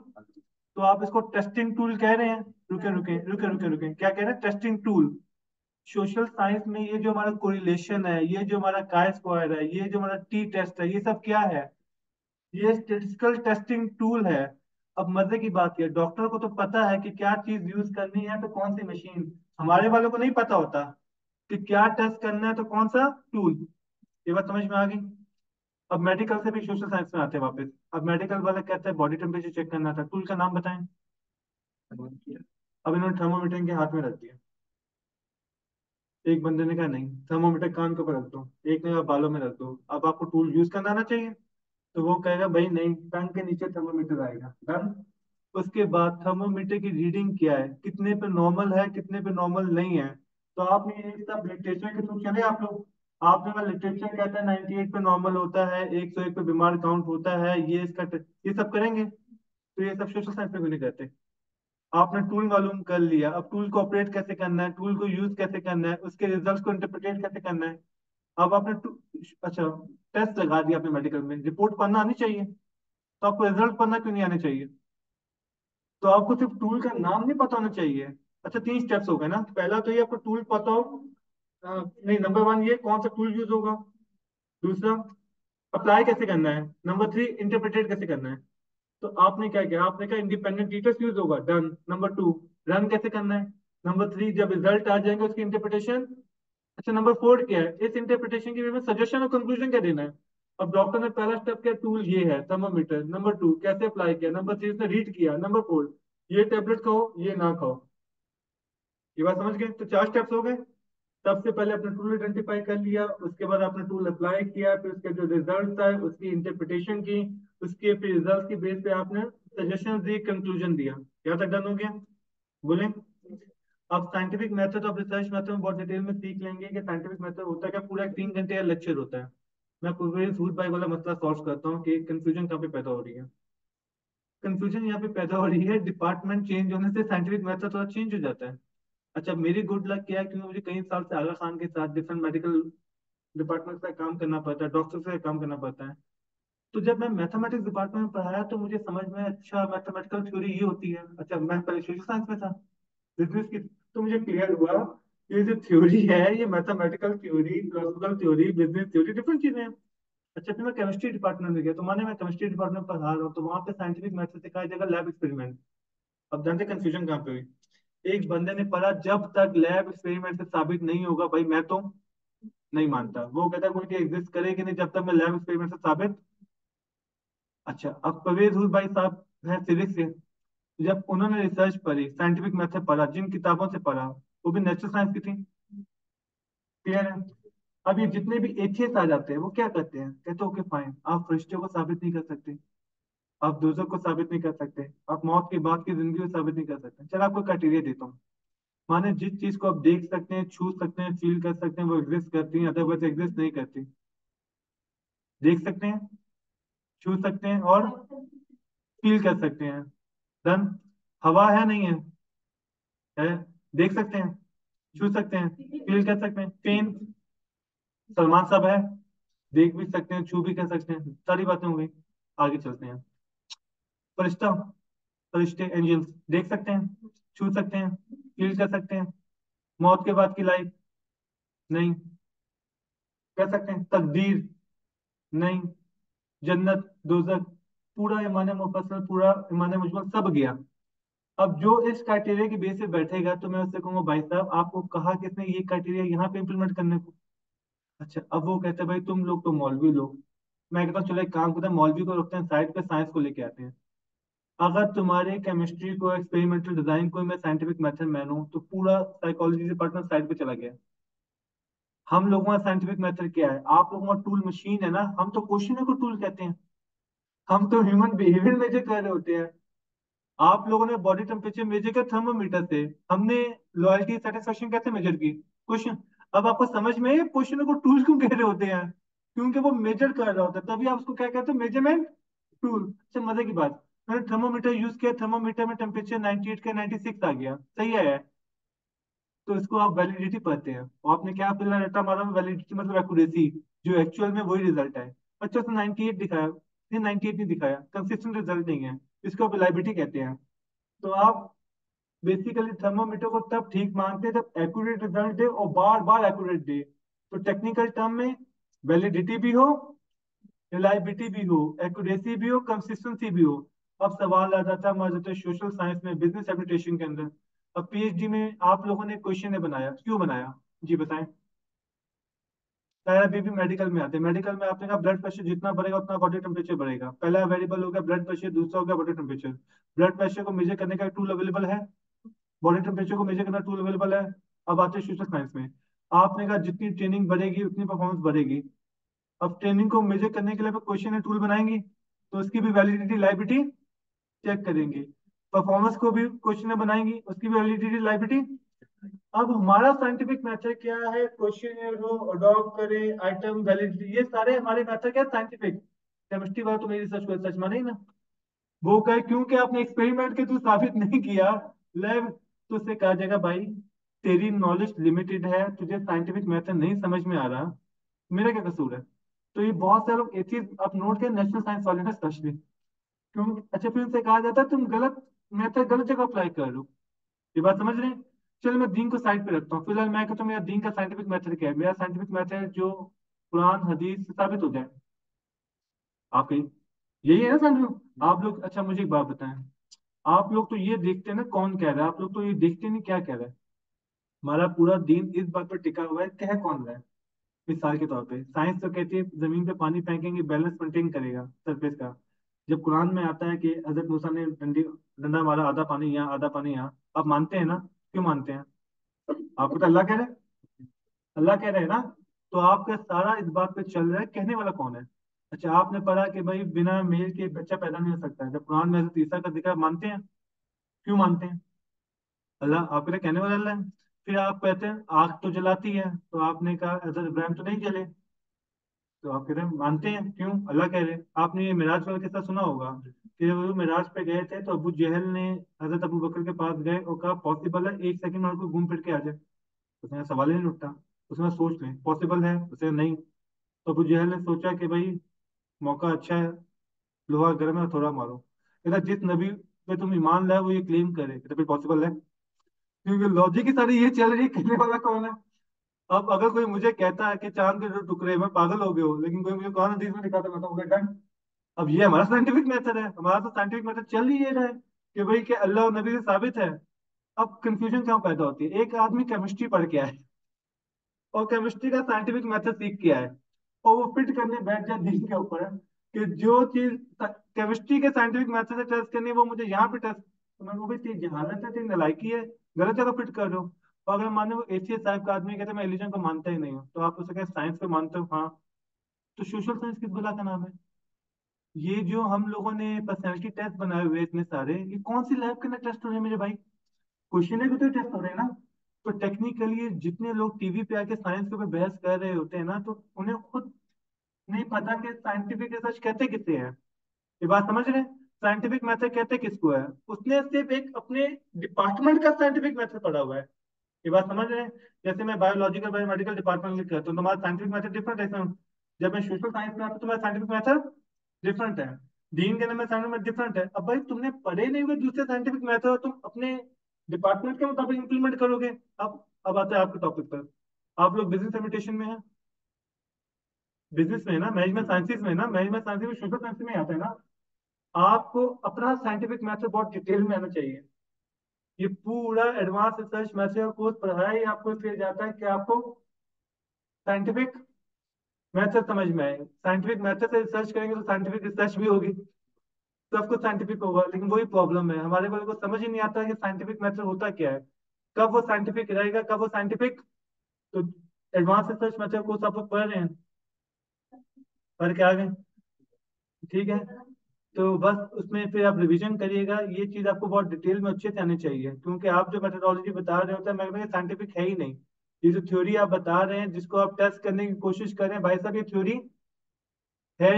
तो आप इसको टेस्टिंग टूल कह रहे हैं? रुके रुके रुके रुके रुके, क्या कह रहे हैं? Testing tool. सोशल साइंस में ये जो हमारा कोरिलेशन है, ये जो हमारा काय स्क्वायर है, ये जो हमारा टी टेस्ट है, ये सब क्या है? ये स्टेटिस्टिकल टेस्टिंग टूल है। अब मजे की बात है, डॉक्टर को तो पता है कि क्या चीज यूज करनी है तो कौन सी मशीन। हमारे वालों को नहीं पता होता कि क्या टेस्ट करना है तो कौन सा टूल। ये बात समझ में आ गई? अब मेडिकल से भी सोशल साइंस में आते हैं वापस। अब मेडिकल वाला कहता है बॉडी टेम्परेचर चेक करना था, टूल का नाम बताएं। अब इन्होंने थर्मोमीटर इनके हाथ में रख दिया। एक बंदे ने कहा नहीं, थर्मोमीटर कान के ऊपर रख दो, एक ने कहा बालों में रख दो, अब आपको टूल यूज करना आना चाहिए। तो वो कहेगा भाई नहीं, टंग के नीचे थर्मोमीटर आएगा, डन। उसके बाद थर्मोमीटर की रीडिंग क्या है, कितने पे नॉर्मल है, कितने पे नॉर्मल नहीं है। तो आप ये सब लिटरेचर के थ्रू चले आप लोग। आपने का लिटरेचर कहता है 98 पे नॉर्मल होता है, 101 पे बीमार काउंट होता है, ये इसका ये सब करेंगे। तो ये सब सोशल साइंस में भी नहीं कहते। आपने टूल मालूम कर लिया, अब टूल को ऑपरेट कैसे करना है, टूल को यूज कैसे करना है, उसके रिजल्ट्स को इंटरप्रिटेट कैसे करना है। अब आपने अच्छा, टेस्ट लगा दिया आपने मेडिकल में, रिपोर्ट पढ़ना आनी चाहिए। तो आपको रिजल्ट पढ़ना क्यों नहीं आने चाहिए? तो आपको सिर्फ टूल का नाम नहीं पता होना चाहिए। अच्छा, 3 स्टेप्स हो गए ना। पहला तो ये आपको टूल पता हो। नहीं, नंबर 1 ये कौन सा टूल यूज होगा। दूसरा, अप्लाई कैसे करना है। नंबर 3, इंटरप्रिटेट कैसे करना है। तो आपने क्या किया, आपने कहा इंडिपेंडेंट टीचर्स यूज होगा, डन। नंबर 2, रन कैसे करना है। नंबर 3, जब रिजल्ट आ जाएंगे उसकी इंटरप्रिटेशन। अच्छा, नंबर 4 क्या है, इस इंटरप्रिटेशन के वे में सजेशन और कंक्लूजन क्या देना है। अब डॉक्टर ने पहला स्टेप किया, टूल ये है थर्मामीटर। नंबर 2, कैसे अप्लाई किया। नंबर 3, उसने रीड किया। नंबर 4, ये टेबलेट खाओ, ये ना खाओ। ये बात समझ गए, तो 4 स्टेप्स हो गए। सबसे पहले आपने टूल आइडेंटिफाई कर लिया, उसके बाद आपने टूल अप्लाई किया, फिर उसके जो रिजल्ट आए उसकी इंटरप्रिटेशन की, उसके फिर रिजल्ट की बेस पे आपने सजेशन दी, कंक्लूजन दिया। यहाँ तक डन हो गया। बोले। अब scientific method of research method में बहुत डिटेल में सीख लेंगे कि साइंटिफिक मेथड होता है क्या, पूरा 3 घंटे का लेक्चर होता है। मैं पूरे सूट भाई वाला मसला सॉल्व करता हूँ कि कंफ्यूजन कहाँ पे पैदा हो रही है। कंफ्यूजन यहाँ पे पैदा हो रही है, डिपार्टमेंट चेंज होने से साइंटिफिक मेथड थोड़ा चेंज हो जाता है। अच्छा, मेरी गुड लक क्या है, क्योंकि मुझे कई साल से आगा खान के साथ डिफरेंट मेडिकल डिपार्टमेंट से काम करना पड़ता है, डॉक्टर से काम करना पड़ता है। तो जब मैं मैथमेटिक्स डिपार्टमेंट में पढ़ाया तो मुझे समझ में, अच्छा मैथमेटिकल थ्योरी ये होती है। अच्छा, मैं पहले सोशल साइंस में था, बिजनेस की। तो मुझे क्लियर हुआ, ये जो थ्योरी है ये mathematical theory, philosophical theory, business theory different चीजें हैं। अच्छा, फिर मैं केमिस्ट्री डिपार्टमेंट में गया, तो माने मैं केमिस्ट्री डिपार्टमेंट में पढ़ा रहा हूँ, तो वहां पे साइंटिफिक मेथड सिखाया जाएगा, लैब एक्सपेरिमेंट। अब जानते कंफ्यूजन कहाँ पे हुई। एक बंदे ने पढ़ा, जब तक लैब एक्सपेरिमेंट से साबित नहीं होगा भाई मैं तो नहीं मानता। वो कहता है कोई चीज एग्जिस्ट करेगी नहीं जब तक मैं लैब एक्सपेरिमेंट से साबित। अच्छा, अब परवेज हुई भाई साहब है फिजिक्स से। जब उन्होंने रिसर्च पढ़ी, साइंटिफिक मेथड पढ़ा, जिन किताबों से पढ़ा वो भी नेचुरल साइंस की थी। क्लियर है। अब ये जितने भी एथियस्ट आ जाते हैं वो क्या करते हैं, कहते हो कि फाइन, आप फरिश्तों को साबित नहीं कर सकते, आप दोजख को साबित नहीं कर सकते, आप मौत के बाद की जिंदगी को साबित नहीं कर सकते। चलो आपको क्राइटेरिया देता हूँ। माने जिस चीज को आप देख सकते हैं, छू सकते हैं, फील कर सकते हैं, वो एग्जिस्ट करती है, अदरवाइज एग्जिस्ट नहीं करती। देख सकते हैं, छू सकते हैं और फील कर सकते हैं, डन। हवा है नहीं है, है। देख सकते हैं, छू सकते हैं, फील कर सकते हैं, पेन। सलमान साहब है, देख भी सकते हैं, छू भी कर सकते हैं, सारी बातें हो गई। आगे चलते हैं। फरिश्ता, फरिश्ते, एंजल्स, देख सकते हैं, छू सकते हैं, फील कर सकते हैं। मौत के बाद की लाइफ, नहीं। कर सकते हैं, तकदीर, नहीं। जन्नत, दोजख, पूरा ईमान मुफस्सल, पूरा ईमान मुजमल सब गया। अब जो इस क्राइटेरिया की बेस पे बैठेगा तो मैं उससे कहूंगा भाई साहब आपको कहा किसने ये क्राइटेरिया यहाँ पे इम्प्लीमेंट करने को। अच्छा, अब वो कहते हैं भाई तुम लोग तो मौलवी लोग। मैं कहता हूँ चलो एक काम करते हैं, मौलवी को रखते हैं साइड पे, साइंस को लेके आते हैं। अगर तुम्हारे केमिस्ट्री को, एक्सपेरिमेंटल डिजाइन को मैं साइंटिफिक मेथड मानूं तो पूरा साइकोलॉजी डिपार्टमेंट साइड पे चला गया। हम लोगों का साइंटिफिक मेथड क्या है, आप लोगों का टूल मशीन है ना, हम तो क्वेश्चन को टूल कहते हैं। हम तो ह्यूमन बिहेवियर मेजर कर रहे होते हैं। आप लोगों ने बॉडी टेम्परेचर मेजर किया थर्मोमीटर से, हमने लॉयल्टी सेटिस्फेक्शन कैसे मेजर की, क्वेश्चन। अब आपको समझ में क्वेश्चन को टूल क्यों कह रहे होते हैं, क्योंकि वो मेजर कर रहा होता है, तभी आप उसको क्या कहते हैं, मेजरमेंट टूल। अच्छा, मजे की बात, मैंने थर्मोमीटर यूज किया, थर्मोमीटर में टेम्परेचर 98 का 96 आ गया, सही है। तो इसको आप वैलिडिटी पढ़ते हैं, और आपने क्या पहला रट्टा मारा, वैलिडिटी मतलब एक्यूरेसी, जो एक्चुअल में वही रिजल्ट है। अच्छा, तो 98 दिखाया, ये 98 नहीं दिखाया, कंसिस्टेंट रिजल्ट नहीं है, इसको आप रिलायबिलिटी कहते हैं। तो आप बेसिकली थर्मोमीटर को तब ठीक मानते हैं जब एक्यूरेट रिजल्ट दे और बार बार एक्यूरेट दे। तो टेक्निकल टर्म में वैलिडिटी भी हो, रिलायबिलिटी भी हो, एक्यूरेसी भी हो, कंसिस्टेंसी भी हो। अब सवाल आ जाता है हमारे जाते सोशल साइंस में, बिजनेस एडमिनिस्ट्रेशन के अंदर। अब पीएचडी में आप लोगों ने क्वेश्चन बनाया, क्यों बनाया, जी बताएं। पहला बीपी मेडिकल में आते हैं। मेडिकल में आपने कहा ब्लड प्रेशर जितना बढ़ेगा उतना बॉडी टेम्परेचर बढ़ेगा। पहला वेरिएबल हो गया ब्लड प्रेशर, दूसरा हो गया बॉडी टेम्परेचर। ब्लड प्रेशर को मेजर करने का टूल अवेलेबल है, बॉडी टेम्परेचर को मेजर करना टूल अवेलेबल है। अब आते हैं सोशल साइंस में। आपने कहा जितनी ट्रेनिंग बढ़ेगी उतनी परफॉर्मेंस बढ़ेगी। अब ट्रेनिंग को मेजर करने के लिए क्वेश्चन है टूल बनाएंगे, तो उसकी भी वैलिडिटी लाइबिलिटी चेक करेंगे। परफॉर्मेंस को भी क्वेश्चन बनाएंगे, उसकी भी वैलिडिटी लाइबिलिटी। अब हमारा साइंटिफिक मेथड क्या है, क्वेश्चन हो अडॉप्ट करें, आइटम वैलिडिटी, ये सारे हमारे मेथड क्या साइंटिफिक। केमिस्ट्री वाला तो मेरी रिसर्च को सच माने ही ना। वो कहे क्योंकि आपने एक्सपेरिमेंट के थ्रू साबित नहीं किया लैब, तो उससे कहा जाएगा भाई तेरी नॉलेज लिमिटेड है, तुझे साइंटिफिक मेथड नहीं समझ में आ रहा, मेरा क्या कसूर है। तो ये बहुत सारे लोग ये चीज आप नोट करें, नेशनल साइंस वाले ने स्पेशली। क्यों? अच्छा, फिर उनसे कहा जाता है तुम गलत मेथड गलत जगह अप्लाई कर रहे हो। ये बात समझ रहे हैं? चलो मैं दीन को साइड पे रखता हूँ फिलहाल। मैं कहता हूँ मेरा दीन का साइंटिफिक मेथड क्या है। मेरा साइंटिफिक मेथड जो कुरान हदीस से साबित हो जाए। आप कहीं यही है ना साइंटिफिक। आप लोग अच्छा मुझे एक बात बताएं, आप लोग तो ये देखते हैं ना कौन कह रहा है, आप लोग तो ये देखते नहीं क्या कह रहा है। हमारा पूरा दिन इस बात पर टिका हुआ है कह कौन रहा है। मिसाल के तौर पे साइंस तो कहती है जमीन पे पानी फेंकेंगे बैलेंस मेंटेन करेगा सरफेस का। जब कुरान में आता है कि हजरत मूसा ने डंडा मारा, आधा पानी यहाँ आधा पानी यहाँ, आप मानते हैं ना? क्यों मानते हैं? आपको तो अल्लाह कह रहे हैं, अल्लाह कह रहे हैं ना। तो आपका सारा इस बात पे चल रहा है, कहने वाला कौन है? अच्छा, आपने पढ़ा कि भाई बिना मेल के बच्चा पैदा नहीं हो सकता है, जब कुरान में हजरत ईसा का जिक्र मानते हैं। क्यों मानते हैं? अल्लाह आपके लिए कहने वाला अल्लाह है। फिर आप कहते हैं आग तो जलाती है, तो आपने कहा हजरत इब्राहिम तो नहीं जले, तो आप कहते हैं मानते हैं। क्यों? अल्लाह कह रहे हैं। आपने ये मिराज वाला किस्सा सुना होगा कि जब वो मिराज पे गए थे तो अबू जहल ने हजरत अबू बकर के पास गए और कहा पॉसिबल है एक सेकंड में उनको घूम फिर के आ जाए। उसने सवाल ही नहीं उठता, उसने सोच लें पॉसिबल है, उसे नहीं। तो अबू जहल ने सोचा कि भाई मौका अच्छा है, लोहा गर्म है, थोड़ा मारो। कहता जिस नबी पे तुम ईमान लाए वो ये क्लेम करे, कहता फिर पॉसिबल है। क्योंकि लॉजिक ही सारी ये चल रही है, कहने वाला कौन है? अब अगर कोई मुझे कहता है कि चांद के दो टुकड़े, मैं पागल हो गए हो, लेकिन कोई मुझे कौन हदीस में दिखाता, मैं तो डन। अब ये हमारा साइंटिफिक मेथड है, हमारा तो साइंटिफिक मेथड चल ही ये रहा है कि भाई कि अल्लाह और नबी से साबित है। अब कंफ्यूजन क्यों पैदा होती है? एक आदमी केमिस्ट्री पढ़ के आए और केमिस्ट्री का साइंटिफिक मेथड सीख के आए, और वो फिट करने बैठ जाए दीन के ऊपर कि जो चीज केमिस्ट्री के साइंटिफिक मेथड से टेस्ट करनी है वो मुझे यहाँ पे टेस्ट। तो मैं वो भी चीज जहालत है, तेरी नालायकी है, गलत जगह फिट कर रहे हो। और अगर माने वो एसीएस साहब का आदमी कहते हैं मैं रिलीजन को मानता ही नहीं हूँ, तो आप उससे कहें साइंस को मानते हो, हाँ। तो सोशल साइंस किस बला का नाम है? ये जो हम लोगों ने पर्सनैलिटी टेस्ट बनाए हुए हैं इतने सारे, ये कौन सी लैब के अंदर टेस्ट हो रहे हैं मेरे भाई? क्वेश्चन है तो टेस्ट हो रहे हैं ना। तो टेक्निकली जितने लोग टीवी पे आके साइंस के ऊपर बहस कर रहे होते हैं ना, तो उन्हें खुद नहीं पता कि साइंटिफिक रिसर्च कहते किसे है। ये बात समझ रहे हैं? साइंटिफिक मेथड कहते किसको है? उसने सिर्फ एक अपने डिपार्टमेंट का साइंटिफिक मेथड पढ़ा हुआ है। ये बात समझ रहे हैं? जैसे मैं बायोलॉजिकल बायोमेडिकल डिपार्टमेंट में करता हूँ, तो हमारा साइंटिफिक मेथड डिफरेंट है इसमें। जब मैं सोशल साइंस में आता हूँ तो मेरा साइंटिफिक मेथड डिफरेंट है। डीन के नंबर साइंटिफिक मेथड डिफरेंट है। अब भाई तुमने पढ़े नहीं हुए दूसरे साइंटिफिक मेथड तुम अपने डिपार्टमेंट के मुताबिक इंप्लीमेंट करोगे। अब आते हैं आपके टॉपिक पर। आप लोग बिजनेस एडमिनिस्ट्रेशन में है, बिजनेस में है ना, मैनेजमेंट साइंसेज में है ना, मैनेजमेंट साइंसेज में सोशल साइंस में आता है ना। आपको अपना साइंटिफिक मेथड बहुत डिटेल में आना चाहिए। ये पूरा एडवांस रिसर्च मैथड कोर्स पढ़ाया ही आपको इसलिए जाता है कि आपको साइंटिफिक मेथड समझ में आए। साइंटिफिक मेथड से रिसर्च करेंगे तो साइंटिफिक रिसर्च भी होगी, सब कुछ साइंटिफिक होगा। लेकिन वही प्रॉब्लम है, हमारे वाले को समझ ही नहीं आता कि साइंटिफिक मेथड होता क्या है, कब वो साइंटिफिक रहेगा, कब वो साइंटिफिक। तो एडवांस रिसर्च मेथड कोर्स आप लोग पढ़ रहे हैं, पढ़ के आ गए, ठीक है। तो बस उसमें फिर आप रिवीजन करिएगा, ये चीज आपको बहुत डिटेल में अच्छे से आनी चाहिए, क्योंकि आप जो मेथोडोलॉजी बता रहे होते हैं मैं साइंटिफिक है ही नहीं। ये जो थ्योरी आप बता रहे हैं जिसको आप टेस्ट करने की कोशिश कर रहे हैं, भाई साहब ये थ्योरी है,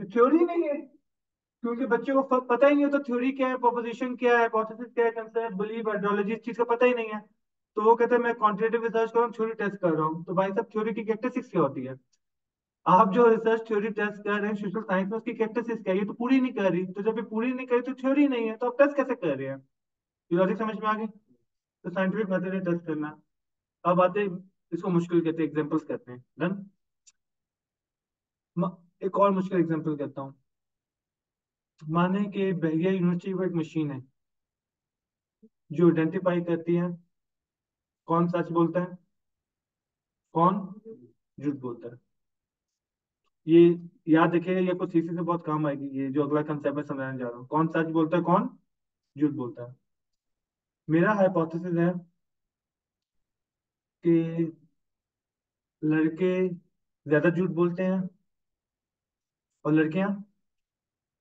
थ्योरी नहीं है। क्योंकि बच्चे को पता ही नहीं होता थ्योरी क्या है, प्रोपोजिशन क्या है, हाइपोथेसिस क्या है, कंसेप्ट बिलीव आइडियोलॉजी, इस चीज का पता ही नहीं है। तो वो कहते हैं मैं क्वांटिटेटिव रिसर्च कर रहा हूँ, थ्योरी टेस्ट कर रहा हूँ। तो भाई साहब थ्योरी की कैरेक्टरिस्टिक्स क्या होती है? आप जो रिसर्च थ्योरी टेस्ट कर रहे हैं सोशल साइंस में, उसकी कैरेक्टरिस्टिक्स क्या है? ये तो पूरी नहीं कर रही, तो जब ये पूरी नहीं करी तो थ्योरी नहीं है, तो आप टेस्ट कैसे कर रहे हैं? ये लॉजिक समझ में आ गई? तो साइंटिफिक मेथड है टेस्ट करना। अब आते हैं, इसको मुश्किल कहते हैं, एग्जांपल्स कहते हैं, डन। एक और मुश्किल एग्जांपल कहता हूँ। माने कि बहरिया यूनिवर्सिटी में एक मशीन है जो आइडेंटिफाई करती है कौन सच बोलता है, कौन झूठ बोलता है। ये याद रखिएगा, ये कुछ इसी से बहुत काम आएगी, ये जो अगला कंसेप्ट मैं समझाने जा रहा हूँ। कौन सच बोलता है, कौन झूठ बोलता है। मेरा हाइपोथेसिस है कि लड़के ज्यादा झूठ बोलते हैं, और लड़कियां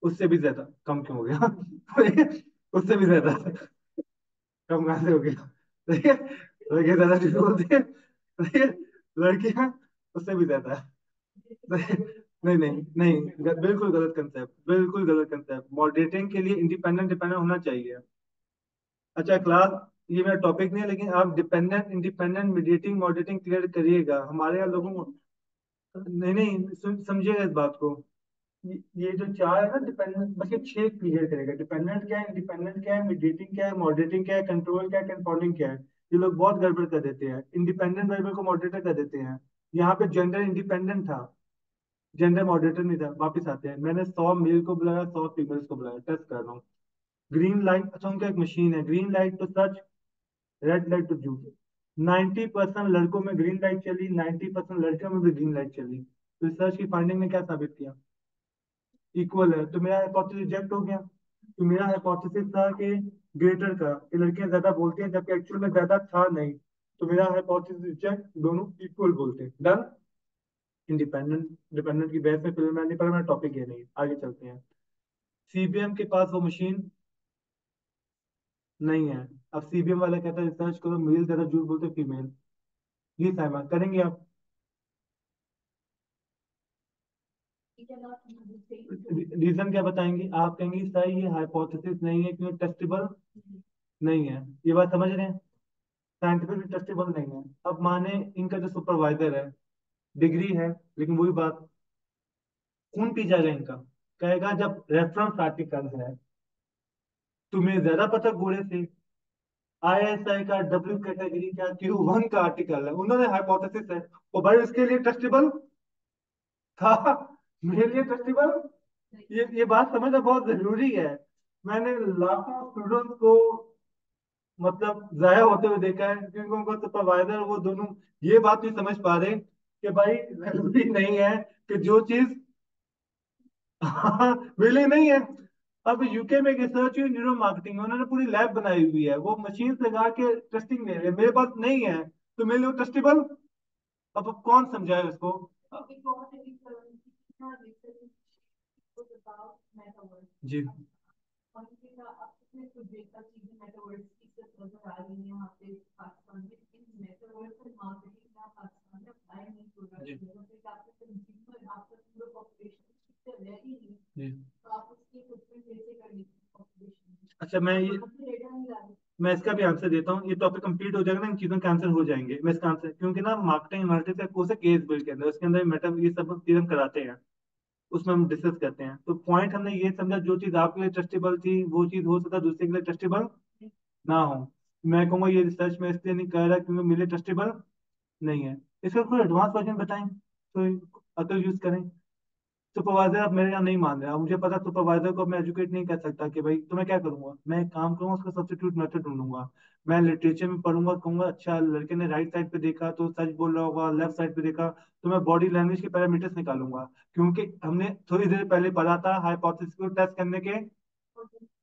उससे भी ज्यादा। कम क्यों हो गया उससे भी ज्यादा। कम कहाँ से हो गया? ठीक है, लड़के ज्यादा झूठ बोलते हैं, ठीक है, लड़कियां उससे भी ज्यादा। नहीं नहीं नहीं, बिल्कुल गलत कंसेप्ट, बिल्कुल गलत कंसेप्ट। मॉडरेटिंग के लिए इंडिपेंडेंट डिपेंडेंट होना चाहिए। अच्छा क्लास, ये मेरा टॉपिक नहीं है, लेकिन आप dependent independent mediating moderating clear करिएगा हमारे यहाँ लोगों को। नहीं नहीं, समझिएगा इस बात को। ये जो चार है ना डिपेंडेंट, बस ये छह क्लियर करेगा। डिपेंडेंट क्या है, इंडिपेंडेंट क्या है, मीडिएटिंग क्या है, मॉडरेटिंग क्या है, कंट्रोल क्या है, कंफाउंडिंग क्या है। ये लोग बहुत गड़बड़ कर देते हैं, इंडिपेंडेंट वेरिएबल को मॉडरेटर कर देते हैं। यहाँ पे जेंडर इंडिपेंडेंट था, जेंडर मॉडरेटर नहीं था। वापिस आते हैं, मैंने 100 मेल को बुलाया, 100 फीमेल्स को बुलाया, टेस्ट कर रहा हूँ। ग्रीन लाइट, अच्छा उनका एक मशीन है, ग्रीन लाइट तो सच, रेड लाइट तो झूठ। 90% लड़कों में ग्रीन लाइट चली, 90% लड़कियों में भी ग्रीन लाइट चली। तो रिसर्च की फाइंडिंग ने क्या साबित किया? इक्वल है। तो मेरा हाइपोथेसिस रिजेक्ट हो गया। तो मेरा हाइपोथेसिस था कि ग्रेटर का, कि लड़कियां ज्यादा बोलती हैं, जबकि एक्चुअल में ज्यादा था नहीं। तो मेरा हाइपोथेसिस रिजेक्ट, दोनों इक्वल बोलते हैं। डन। इंडिपेंडेंट डिपेंडेंट की बहस में फिल्म में नहीं, पर मेरा टॉपिक ये नहीं है, आगे चलते हैं। सीबीएम के पास वो मशीन नहीं है। अब सीबीएम वाला कहता है रिसर्च करो, मेल ज्यादा झूठ बोलते, फीमेल। ये सहमत करेंगे आप? रीजन क्या बताएंगे? आप कहेंगे सर ये हाइपोथेसिस नहीं है क्योंकि टेस्टेबल नहीं है। ये बात समझ रहे हैं? साइंटिफिक टेस्टेबल नहीं है। अब माने इनका जो सुपरवाइजर है, डिग्री है, लेकिन वही बात, खून पी जाएगा इनका। कहेगा जब रेफरेंस आर्टिकल है, तुम्हें ज्यादा पता घोड़े से, आईएसआई का डब्ल्यू कैटेगरी का Q1 का आर्टिकल है, उन्होंने हाइपोथेसिस है, वो भाई उसके लिए टेस्टेबल था, मेरे लिए टेस्टेबल। ये बात समझना बहुत जरूरी है। मैंने लाखों स्टूडेंट्स को मतलब जाया होते हुए देखा है, क्योंकि उनका सुपरवाइजर वो दोनों ये बात नहीं समझ पा रहे कि भाई जरूरी नहीं है कि जो चीज मिली नहीं है। अब यूके में एक रिसर्च हुई न्यूरो मार्केटिंग में, उन्होंने पूरी लैब बनाई हुई है, वो मशीन लगा के टेस्टिंग ले रहे हैं, मेरे पास नहीं है। तो मेरे लिए टेस्टेबल। अब कौन समझाए उसको? जी। जी। जी। अच्छा मैं इसका भी आंसर देता हूँ। ये टॉपिक कंप्लीट हो जाएगा ना, इन चीजों के आंसर हो जाएंगे। मैं इसका आंसर, क्योंकि ना मार्केटिंग एनालिटिक्स का कोर्स है केस बिल्ड के अंदर, उसके अंदर मेटा ये सब चीजें हम कराते हैं, उसमें हम डिस्कस करते हैं। तो पॉइंट हमने ये समझा, जो चीज आपके लिए ट्रस्टेबल थी वो चीज हो सकता है दूसरे के लिए ट्रस्टेबल ना हो। मैं कहूंगा ये रिसर्च में इसलिए नहीं कर रहा क्योंकि मेरे लिए ट्रस्टेबल नहीं है। इसका कोई एडवांस वर्जन बताएं तो अकल यूज करें। सुपरवाइजर अब मेरे यहाँ नहीं मान रहा, मुझे पता सुपरवाइजर को मैं एजुकेट नहीं कर सकता कि भाई तो मैं क्या करूंगा, मैं एक काम करूंगा, उसका सब्स्टिट्यूट मेथड ढूंढूंगा। मैं लिटरेचर में पढ़ूंगा, कहूंगा अच्छा लड़के ने राइट साइड पे देखा तो सच बोल रहा होगा, लेफ्ट साइड पे देखा तो मैं बॉडी लैंग्वेज के पैरामीटर्स निकालूंगा। क्योंकि हमने थोड़ी देर पहले पढ़ा था हाइपोथेसिस को टेस्ट करने के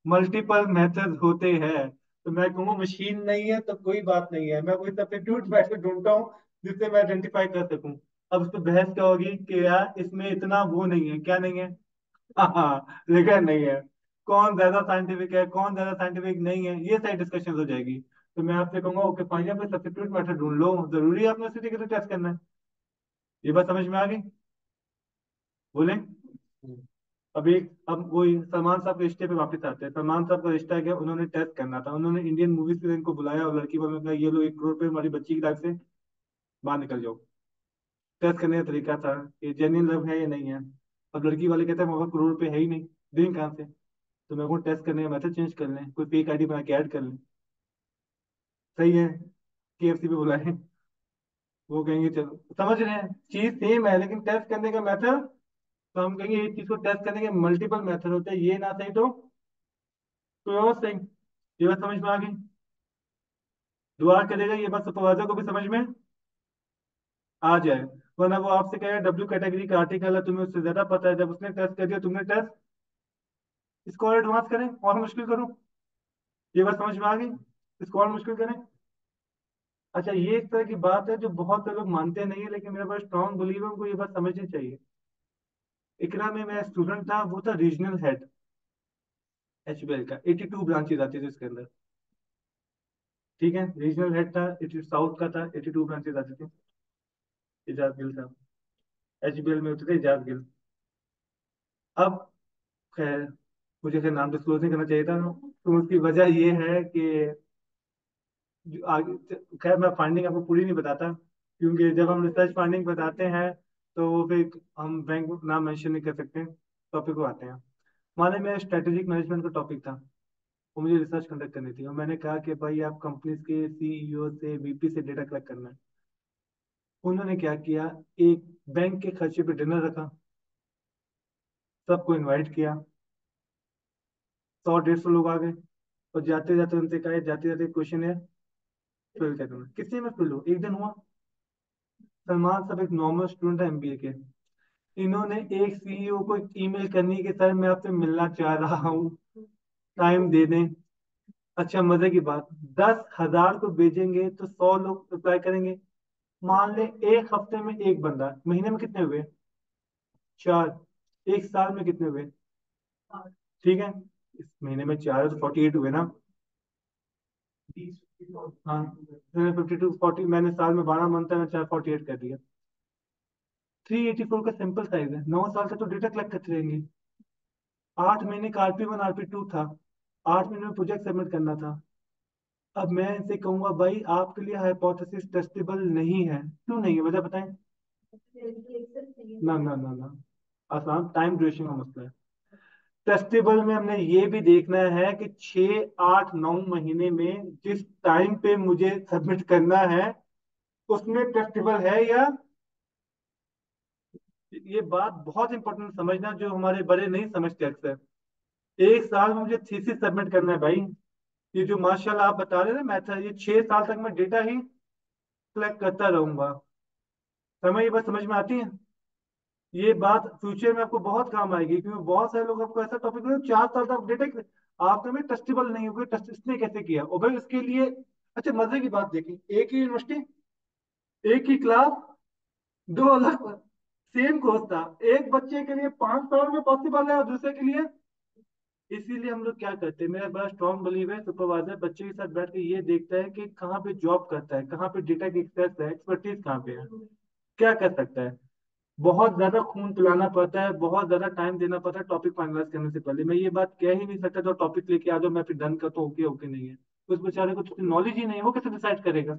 मल्टीपल मेथड होते हैं। तो मैं कहूँगा मशीन नहीं है तो कोई बात नहीं है, मैं कोई सब्स्टिट्यूट मेथड ढूंढता हूँ जिससे मैं आइडेंटिफाई कर सकूं। अब इस पर बहस क्या होगी कि यार इसमें इतना वो नहीं है, क्या नहीं है? हाँ लेकिन नहीं है। कौन ज्यादा साइंटिफिक है, कौन ज्यादा साइंटिफिक नहीं है, ये सारी डिस्कशन हो जाएगी। तो मैं आपसे कहूंगा ओके फाइन, आप सब्स्टिट्यूट मेथड ढूंढ लो, जरूरी है आपने उसी तरीके से टेस्ट करना है। ये बात समझ में आ गई? बोलें? अभी अब वही सलमान साहब के रिश्ते पे वापस आते हैं। सलमान साहब का रिश्ता है क्या, उन्होंने टेस्ट करना था, उन्होंने इंडियन मूवीज के इनको बुलाया और लड़की वालों ने कहा ये लो 1 करोड़ रुपए हमारी बच्ची की लाइफ से बाहर निकल जाओ। टेस्ट करने का तरीका था कि जेन्युइन लव है या नहीं है। अब लड़की वाले कहते हैं मेरे पास करोड़ रुपए है ही नहीं, दें कहाँ से? तो मेरे को टेस्ट करने का मेथड चेंज कर लें, कोई फेक आईडी बना के ऐड कर लें। सही है, केएफसी पे बुलाएं, वो कहेंगे चलो। समझ रहे हैं, चीज सेम है लेकिन टेस्ट करने का मेथड। तो हम कहेंगे एक चीज को टेस्ट करने के मल्टीपल मेथड होते हैं, ये ना सही तो कोई और सही। ये बात समझ में आ गई? दुआ करेगा ये बात सुपरवाइजर को भी समझ में आ जाए। वरना वो आपसे कहेगा डब्ल्यू कैटेगरी का आर्टिकल है, तुम्हें उससे ज्यादा पता है। जब उसने टेस्ट कर दिया, तुमने टेस्ट, इसको और एडवांस करें और मुश्किल करूं? ये बात समझ में आ गई? इसको और मुश्किल करें? अच्छा, ये इस तरह की बात है जो बहुत से लोग मानते नहीं है, लेकिन मेरा बड़ा स्ट्रांग बिलीव है, उनको ये बात समझनी चाहिए। इकरा में मेरा स्टूडेंट था, वो था रीजनल हेड एचबीएल का। 82 ब्रांचेज आती थी उसके अंदर। ठीक है, रीजनल हेड था, 80 साउथ का था, 82 ब्रांचेज आती थी। इजाज गिल था, एचबीएल में होते थे इजाज गिल। अब खैर, मुझे खैर नाम डिस्क्लोज नहीं करना चाहिए था, तो उसकी वजह ये है कि जो आगे, खैर मैं फाइंडिंग आपको पूरी नहीं बताता, क्योंकि जब हम रिसर्च फाइंडिंग बताते हैं तो वो फिर हम बैंक नाम मेंशन नहीं कर सकते। टॉपिक को आते हैं। माने मेरा स्ट्रेटेजिक मैनेजमेंट का टॉपिक था, वो मुझे रिसर्च कंडक्ट करनी थी, और मैंने कहा कि भाई आप कंपनीज के सीईओ से, वीपी से डेटा कलेक्ट करना है। उन्होंने क्या किया, एक बैंक के खर्चे पे डिनर रखा, सबको इनवाइट किया, 100 150 लोग आ गए, और जाते जाते उनसे कहा, जाते जाते क्वेश्चन है फिल कर देना। किसी में फिल हो, एक दिन हुआ। सलमान सब एक नॉर्मल स्टूडेंट है एमबीए के, इन्होंने एक सीईओ को ईमेल करनी कि सर मैं आपसे मिलना चाह रहा हूँ, टाइम दे दें। अच्छा, मजे की बात, 10,000 को भेजेंगे तो 100 लोग रिप्लाई करेंगे। मान ले एक हफ्ते में एक बंदा, महीने में कितने हुए? 4। एक साल में कितने हुए? ठीक है, इस महीने में 4 है तो 48 हुए ना। हाँ, 52 40, मैंने साल में 12 मंथ है, मैं 4 48 कर दिया। 384 का सिंपल साइज है, 9 साल तक तो डेटा कलेक्ट करते रहेंगे। 8 महीने का आरपी 1 आरपी 2 था, 8 महीने में प्रोजेक्ट सबमिट करना था। अब मैं इनसे कहूंगा भाई आपके लिए हाइपोथेसिस टेस्टेबल नहीं है, क्यों नहीं है, वजह बताएं। ना ना ना ना, आसान टाइम ड्यूरेशन का मसला है। टेस्टेबल में हमने ये भी देखना है कि 6 8 9 महीने में जिस टाइम पे मुझे सबमिट करना है, उसमें टेस्टेबल है या। ये बात बहुत इंपॉर्टेंट समझना, जो हमारे बड़े नहीं समझते अक्सर। एक साल में मुझे थीसिस सबमिट करना है भाई। ये जो माशाल्लाह आप बता रहे हैं ना मैथड, ये 6 साल तक मैं डेटा ही कलेक्ट करता रहूंगा। समय ये बात समझ में आती है? ये बात फ्यूचर में आपको बहुत काम आएगी, क्योंकि बहुत सारे लोग आपको ऐसा टॉपिक में 4 साल तक डेटा आपका में टेस्टेबल नहीं होगा, टेस्ट इसने कैसे किया, और भाई उसके लिए। अच्छा, मजे की बात देखी, एक ही यूनिवर्सिटी, एक ही क्लास, दो अलग सेम कोर्स था। एक बच्चे के लिए 5 साल में पॉसिबल है, और दूसरे के लिए। इसीलिए हम लोग क्या करते हैं, मेरा बड़ा स्ट्रांग बिलीव है, सुपरवाइजर बच्चे के साथ बैठ के ये देखता है कि कहाँ पे जॉब करता है, कहाँ पे डेटा की एक्सेस है, एक्सपर्टीज कहाँ पे है, क्या कर सकता है। बहुत ज्यादा खून पिलाना पड़ता है, बहुत ज्यादा टाइम देना पड़ता है टॉपिक फाइनलाइज करने से पहले। मैं ये बात कह ही नहीं सकता तो टॉपिक लेके आ जाओ, मैं फिर डन करता हूँ, ओके ओके नहीं है। उस बेचारे को तो नॉलेज ही नहीं है, वो कैसे डिसाइड करेगा?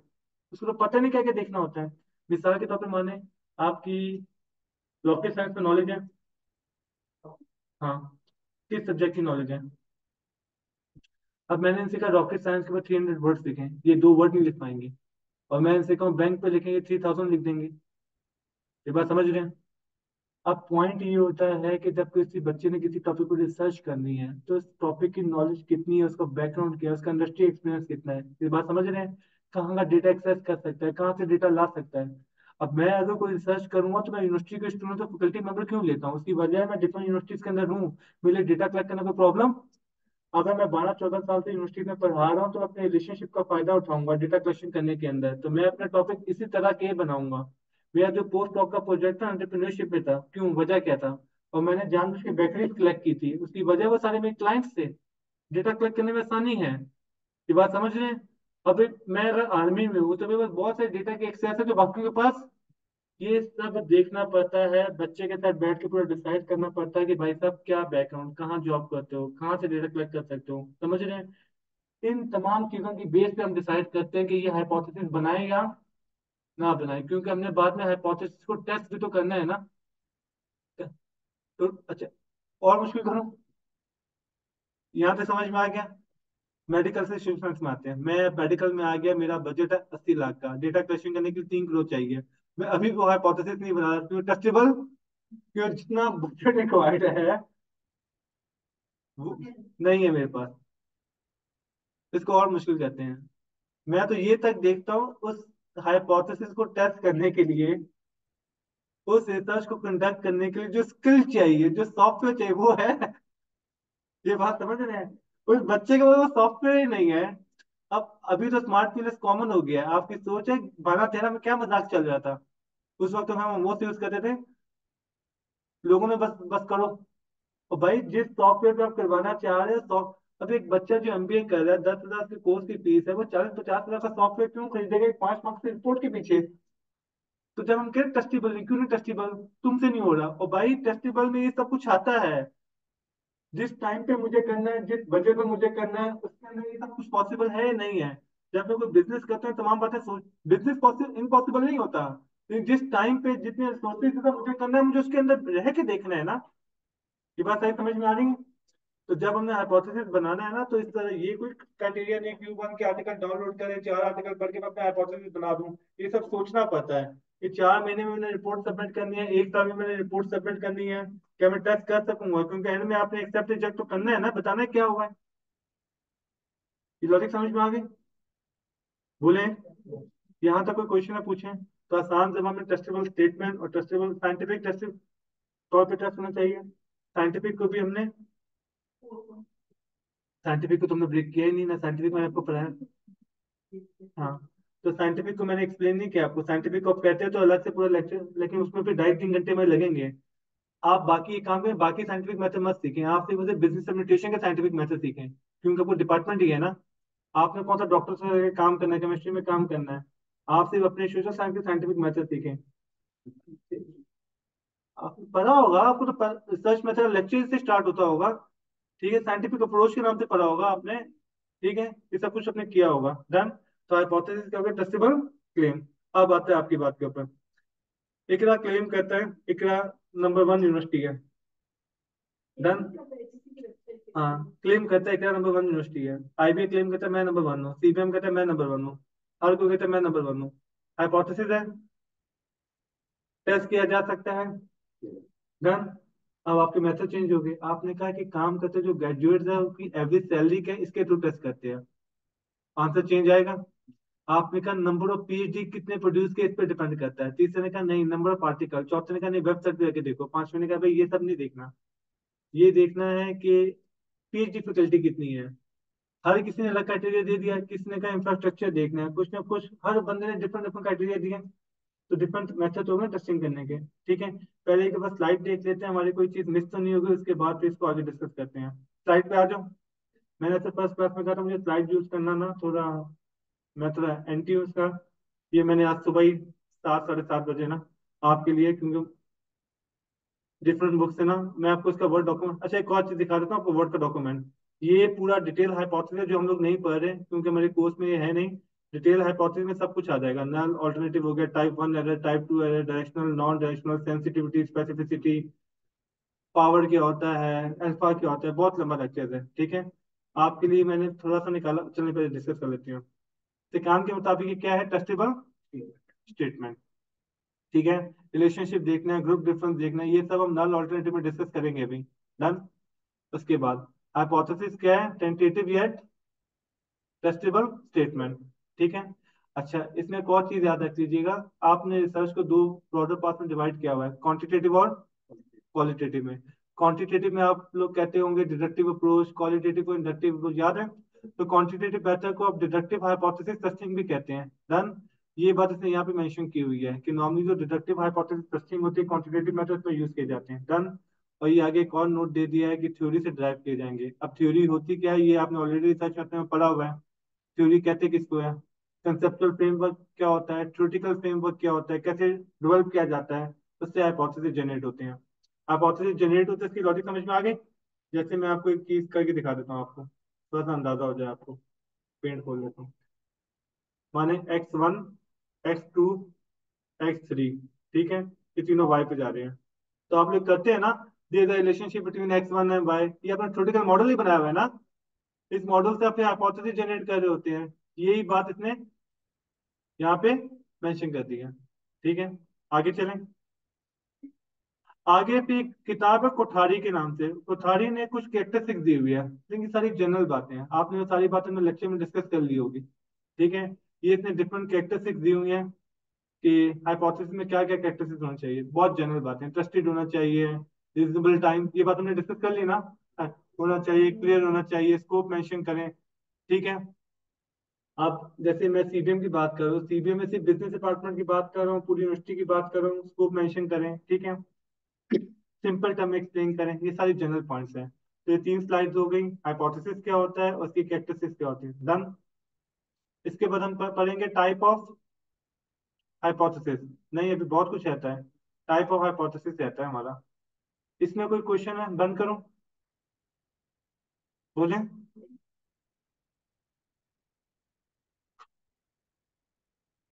उसको तो पता नहीं क्या क्या देखना होता है। मिसाल के तौर पर माने आपकी रॉकेट साइंस में नॉलेज है। हाँ, किस सब्जेक्ट की नॉलेज है? अब मैंने इनसे कहा रॉकेट साइंस के बाद 300 वर्ड्स लिखें, ये 2 वर्ड नहीं लिख पाएंगे। और मैं इनसे कहूँ बैंक पे लिखेंगे, 3000 लिख देंगे। ये बात समझ रहे हैं? अब पॉइंट ये होता है कि जब किसी बच्चे ने किसी टॉपिक को रिसर्च करनी है, तो उस टॉपिक की नॉलेज कितनी है, उसका बैकग्राउंड क्या है, उसका इंडस्ट्री एक्सपीरियंस कितना है, ये बात समझ रहे हैं? कहाँ का डेटा एक्सेस कर सकता है, कहाँ से डेटा ला सकता है। अब मैं अगर कोई रिसर्च करूंगा तो मैं यूनिवर्सिटी के स्टूडेंट और फैकल्टी मेंबर क्यों लेता हूँ? उसकी वजह है मैं डिफरेंट यूनिवर्सिटीज के अंदर हूँ, मेरे डेटा कलेक्ट करने कोई प्रॉब्लम। अगर मैं 12 14 साल से यूनिवर्सिटी में पढ़ा रहा हूँ तो अपने रिलेशनशिप का फायदा उठाऊंगा डेटा कलेक्शन करने के अंदर, तो मैं अपना टॉपिक इसी तरह के बनाऊंगा। मेरा जो पोस्ट डॉक का प्रोजेक्ट था एंटरप्रेन्योरशिप में था, क्यों, वजह क्या था? और मैंने जानबूझ के बैकरीज कलेक्ट की थी, उसकी वजह वो सारे मेरे क्लाइंट्स थे। डेटा कलेक्ट करने में आसानी है। ये बात समझ रहे हैं? अब मैं अगर आर्मी में हूँ तो मेरे पास बहुत सारे डेटा के एक्सेस है जो बाकी के पास। ये सब देखना पड़ता है, बच्चे के साथ बैठ के पूरा डिसाइड करना पड़ता है कि भाई साहब क्या बैकग्राउंड, कहाँ जॉब करते हो, कहाँ से डेटा कलेक्ट कर सकते हो, समझ रहे हैं? इन तमाम चीजों की बेस पे हम डिसाइड करते हैं कि ये हाइपोथेसिस बनाए या ना बनाए, क्योंकि हमने बाद में हाइपोथेसिस को टेस्ट भी तो करना है ना। तो अच्छा, और मुश्किल करूं? यहाँ तक समझ में आ गया? मेडिकल से इंश्योरेंस में आते हैं। मैं मेडिकल में आ गया, मेरा बजट है 80 लाख का, डेटा कलेक्शन करने के लिए 3 करोड़ चाहिए। मैं अभी वो हाइपोथेसिस नहीं बना रहा, क्यों टेस्टेबल? क्यों, जितना बजट रिक्वायर्ड है वो नहीं है मेरे पास। इसको और मुश्किल कहते हैं। मैं तो ये तक देखता हूँ उस हाइपोथेसिस को टेस्ट करने के लिए उस रिसर्च को कंडक्ट करने के लिए जो स्किल चाहिए, जो सॉफ्टवेयर चाहिए, वो है। ये बात समझ रहे हैं? उस बच्चे के पास वो सॉफ्टवेयर ही नहीं है। अब अभी तो स्मार्ट क्लास कॉमन हो गया है। आपकी सोच है 12-13 में क्या मजाक चल रहा था? उस वक्त तो हम मोस्ट यूज करते थे, लोगों ने बस बस करो। और भाई जिस सॉफ्टवेयर पे आप करवाना चाह रहे हो अब एक बच्चा जो एमबीए कर रहा है, 10,000 की कोर्स की फीस है, वो 40-50 हजार का सॉफ्टवेयर क्यों खरीदेगा एक 5 मार्क्स की रिपोर्ट के पीछे? तो जब हम कह टेस्टेबल क्यों नहीं टेस्टेबल, तुमसे नहीं हो रहा। और भाई टेस्टेबल में ये सब कुछ आता है। जिस टाइम पे मुझे करना है, जिस बजट में मुझे करना है, उसके अंदर ये सब कुछ पॉसिबल है या नहीं है। जब मैं कोई बिजनेस करते हैं तमाम बातें सोच, बिजनेस पॉसिबल इम्पॉसिबल नहीं होता, लेकिन जिस टाइम पे जितने रिसोर्सेज मुझे करना है, मुझे उसके अंदर रह के देखना है ना। ये बात सही समझ में आ रही है? तो जब हमने हाइपोथेसिस बनाना है ना, तो इस तरह ये कोई क्राइटेरिया नहीं क्यू वन के आर्टिकल डाउनलोड करें, 4 आर्टिकल पढ़ के मैं अपना हाइपोथेसिस बना दूं। ये सब सोचना पड़ता है। ये 4 महीने में मैंने रिपोर्ट सबमिट करनी है, 1 साल में मैंने रिपोर्ट सबमिट करनी है, क्या मैं टेस्ट कर सकूंगा? क्योंकि एंड में आपने एक्सेप्ट रिजेक्ट तो करना है ना, बताना है क्या हुआ है। ये लॉजिक समझ में आ गई? बोले यहाँ तक कोई क्वेश्चन है पूछें। तो आसान जबान में टेस्टेबल स्टेटमेंट और टेस्टेबल साइंटिफिक टेस्ट तौर पे टेस्ट होना चाहिए। साइंटिफिक को भी हमने, साइंटिफिक को तुमने ब्रेक किया ही नहीं ना, साइंटिफिक मैंने आपको पढ़ाया। हाँ, तो साइंटिफिक को मैंने एक्सप्लेन नहीं किया आपको। साइंटिफिक को आप कहते हैं तो अलग से पूरा लेक्चर, लेकिन उसमें फिर 2.5-3 घंटे में लगेंगे। आप बाकी काम में बाकी साइंटिफिक मेथड मत सीखें, आप सिर्फ उसे बिजनेस एडमिनिस्ट्रेशन के साइंटिफिक मेथड सीखें, क्योंकि आपको डिपार्टमेंट ही है ना। आपने कौन सा डॉक्टर से काम करना है, केमिस्ट्री में काम करना है। आप सिर्फ अपने सोशल साइंस के साइंटिफिक मेथड सीखें। आपको पता होगा, आपको तो रिसर्च मेथड लेक्चर से स्टार्ट होता होगा। ठीक है, साइंटिफिक अप्रोच के नाम से पढ़ा होगा आपने। ठीक है, ये सब कुछ आपने किया होगा। डन। तो हाइपोथेसिस क्या होगा? Testable claim. अब आते हैं आपकी बात के ऊपर। इकरा क्लेम करता है इकरा नंबर 1 यूनिवर्सिटी है। डन। हाँ, क्लेम करता है इकरा नंबर 1 यूनिवर्सिटी है। आईबीए क्लेम करता है मैं नंबर 1 हूँ, सीबीएम कहता है मैं नंबर 1 हूँ, हर कोई कहता है मैं नंबर 1 हूँ। हाइपोथेसिस है, टेस्ट किया जा सकता है। डन। अब आपके मेथड चेंज हो गए। आपने कहा कि काम करते जो ग्रेजुएट्स है उनकी एवरेज सैलरी क्या है, इसके थ्रू टेस्ट करते हैं। आंसर चेंज आएगा। आपने कहा नंबर ऑफ पीएचडी कितने प्रोड्यूस किए, इस पर डिपेंड करता है। तीसरे ने कहा नहीं, नंबर ऑफ आर्टिकल। चौथे ने कहा नहीं, वेबसाइट पे जाके देखो। पांचवे ने कहा भाई ये सब नहीं देखना, ये देखना है कि पीएचडी फैकल्टी कितनी है। हर किसी ने अलग क्राइटेरिया दे दिया। किसी ने कहा इंफ्रास्ट्रक्चर देखना है, कुछ ना कुछ हर बंदे ने डिफरेंट डिफरेंट क्राइटेरिया दिए। तो डिफरेंट मेथड होंगे टेस्टिंग करने के। ठीक है, पहले एक बार स्लाइड देख लेते हैं, हमारी कोई चीज मिस तो नहीं होगी, उसके बाद फिर इसको आगे डिस्कस करते हैं। स्लाइड पे आ जाओ। मैंने तो फर्स्ट क्लास में कहा था मुझे स्लाइड यूज करना ना थोड़ा, मैं थोड़ा एंटी हूँ उसका। ये मैंने आज सुबह ही 7-7:30 बजे ना आपके लिए, क्योंकि डिफरेंट बुक से ना मैं आपको इसका वर्ड डॉक्यूमेंट, अच्छा एक और चीज दिखा देता हूँ आपको, वर्ड का डॉक्यूमेंट। ये पूरा डिटेल हाइपोथेसिस जो हम लोग नहीं पढ़ रहे क्योंकि हमारे कोर्स में ये है नहीं। डिटेल हाइपोथेसिस में सब कुछ आ जाएगा। नल ऑल्टरनेटिव हो गया, type 1 error, type 2 error, directional non directional, sensitivity specificity, power क्या होता है, अल्फा क्या होता है, बहुत लंबा लेक्चर है। ठीक है, आपके लिए मैंने थोड़ा सा निकाला, चलिए पहले डिस्कस कर लेती हूँ। तो काम के मुताबिक ये क्या है? Testable statement. ठीक है, रिलेशनशिप देखना है, ग्रुप डिफरेंस देखना है, ये सब हम नल ऑल्टरनेटिव में डिस्कस करेंगे अभी। डन। उसके बाद हाइपोथेसिस क्या है? Tentative yet testable statement. ठीक है। अच्छा, इसमें एक और चीज याद रख लीजिएगा। आपने रिसर्च को दो ब्रॉडर पार्ट में डिवाइड किया हुआ है, क्वांटिटेटिव और क्वालिटेटिव में। क्वांटिटेटिव में आप लोग कहते होंगे डिडक्टिव अप्रोच, क्वालिटेटिव को इंडक्टिव अप्रोच, याद है? तो क्वांटिटेटिव मेथड को आप डिडक्टिव हाइपोथेसिस टेस्टिंग भी कहते हैं। डन। ये बात इसने यहाँ पे मेंशन की हुई है कि नॉर्मली जो डिडक्टिव हाइपोथेसिस टेस्टिंग होती है क्वांटिटेटिव मेथड में यूज किए जाते हैं। डन। और ये आगे एक और नोट दे दिया है कि थ्योरी से ड्राइव किए जाएंगे। अब थ्योरी होती क्या है, ये आपने ऑलरेडी रिसर्च मेथड में पढ़ा हुआ है। थ्योरी कहते किसको है? कंसेप्चुअल फ्रेमवर्क क्या होता है, थ्योरेटिकल फ्रेमवर्क क्या होता है, कैसे डेवलप किया जाता है, उससे हाइपोथेसिस जनरेट होते हैं। हाइपोथेसिस जनरेट होते हैं, इसकी लॉजिक समझ में आ गई? जैसे मैं आपको एक चीज करके दिखा देता हूँ, आपको थोड़ा सा अंदाजा हो जाए आपको। पेंट खोल लेता हूँ। माने x1, x2, x3। ठीक है, ये तीनों y पे जा रहे हैं। तो आप लोग करते हैं ना, this the relationship between x1 and y, ये अपना थ्योरेटिकल मॉडल ही बनाया हुआ है ना। इस मॉडल से अपने हाइपोथेसिस जनरेट कर रहे होते हैं। यही बात इसने यहाँ पे मेंशन कर दी है। ठीक है, आगे चलें। आगे भी एक किताब है कोठारी के नाम से। कोठारी ने कुछ कैरेक्टरिस्टिक्स दी हुई है, लेकिन ये सारी जनरल बातें हैं, आपने वो सारी बातें में लेक्चर में डिस्कस कर ली होगी। ठीक है, ये इतने डिफरेंट कैरेक्टरिस्टिक्स दी हुई हैं। कि हाइपोथेसिस में क्या क्या कैरेक्टरिस्टिक्स होना चाहिए, बहुत जनरल बात है। ट्रस्टेड होना चाहिए, रीजनेबल टाइम, ये बात हमने डिस्कस कर ली ना। होना चाहिए, क्लियर होना चाहिए, स्कोप मेंशन करें। ठीक है। अब जैसे मैं सीबीएम की बात कर रहा हूँ, सीबीएम में सिर्फ बिजनेस डिपार्टमेंट की बात कर रहा हूँ, पूरी यूनिवर्सिटी की बात कर रहा हूँ, स्कोप मेंशन करें। ठीक है। सिंपल टर्म एक्सप्लेन करें, ये सारी जनरल पॉइंट्स हैं। तो ये 3 स्लाइड्स हो गई, हाइपोथेसिस क्या होता है और उसकी कैरेक्टरिस्टिक्स क्या होती है, डन। इसके बाद हम पढ़ेंगे टाइप ऑफ हाइपोथेसिस। नहीं, अभी बहुत कुछ रहता है। टाइप ऑफ हाइपोथेसिस रहता है हमारा। इसमें कोई क्वेश्चन है, बंद करूं? बोलें।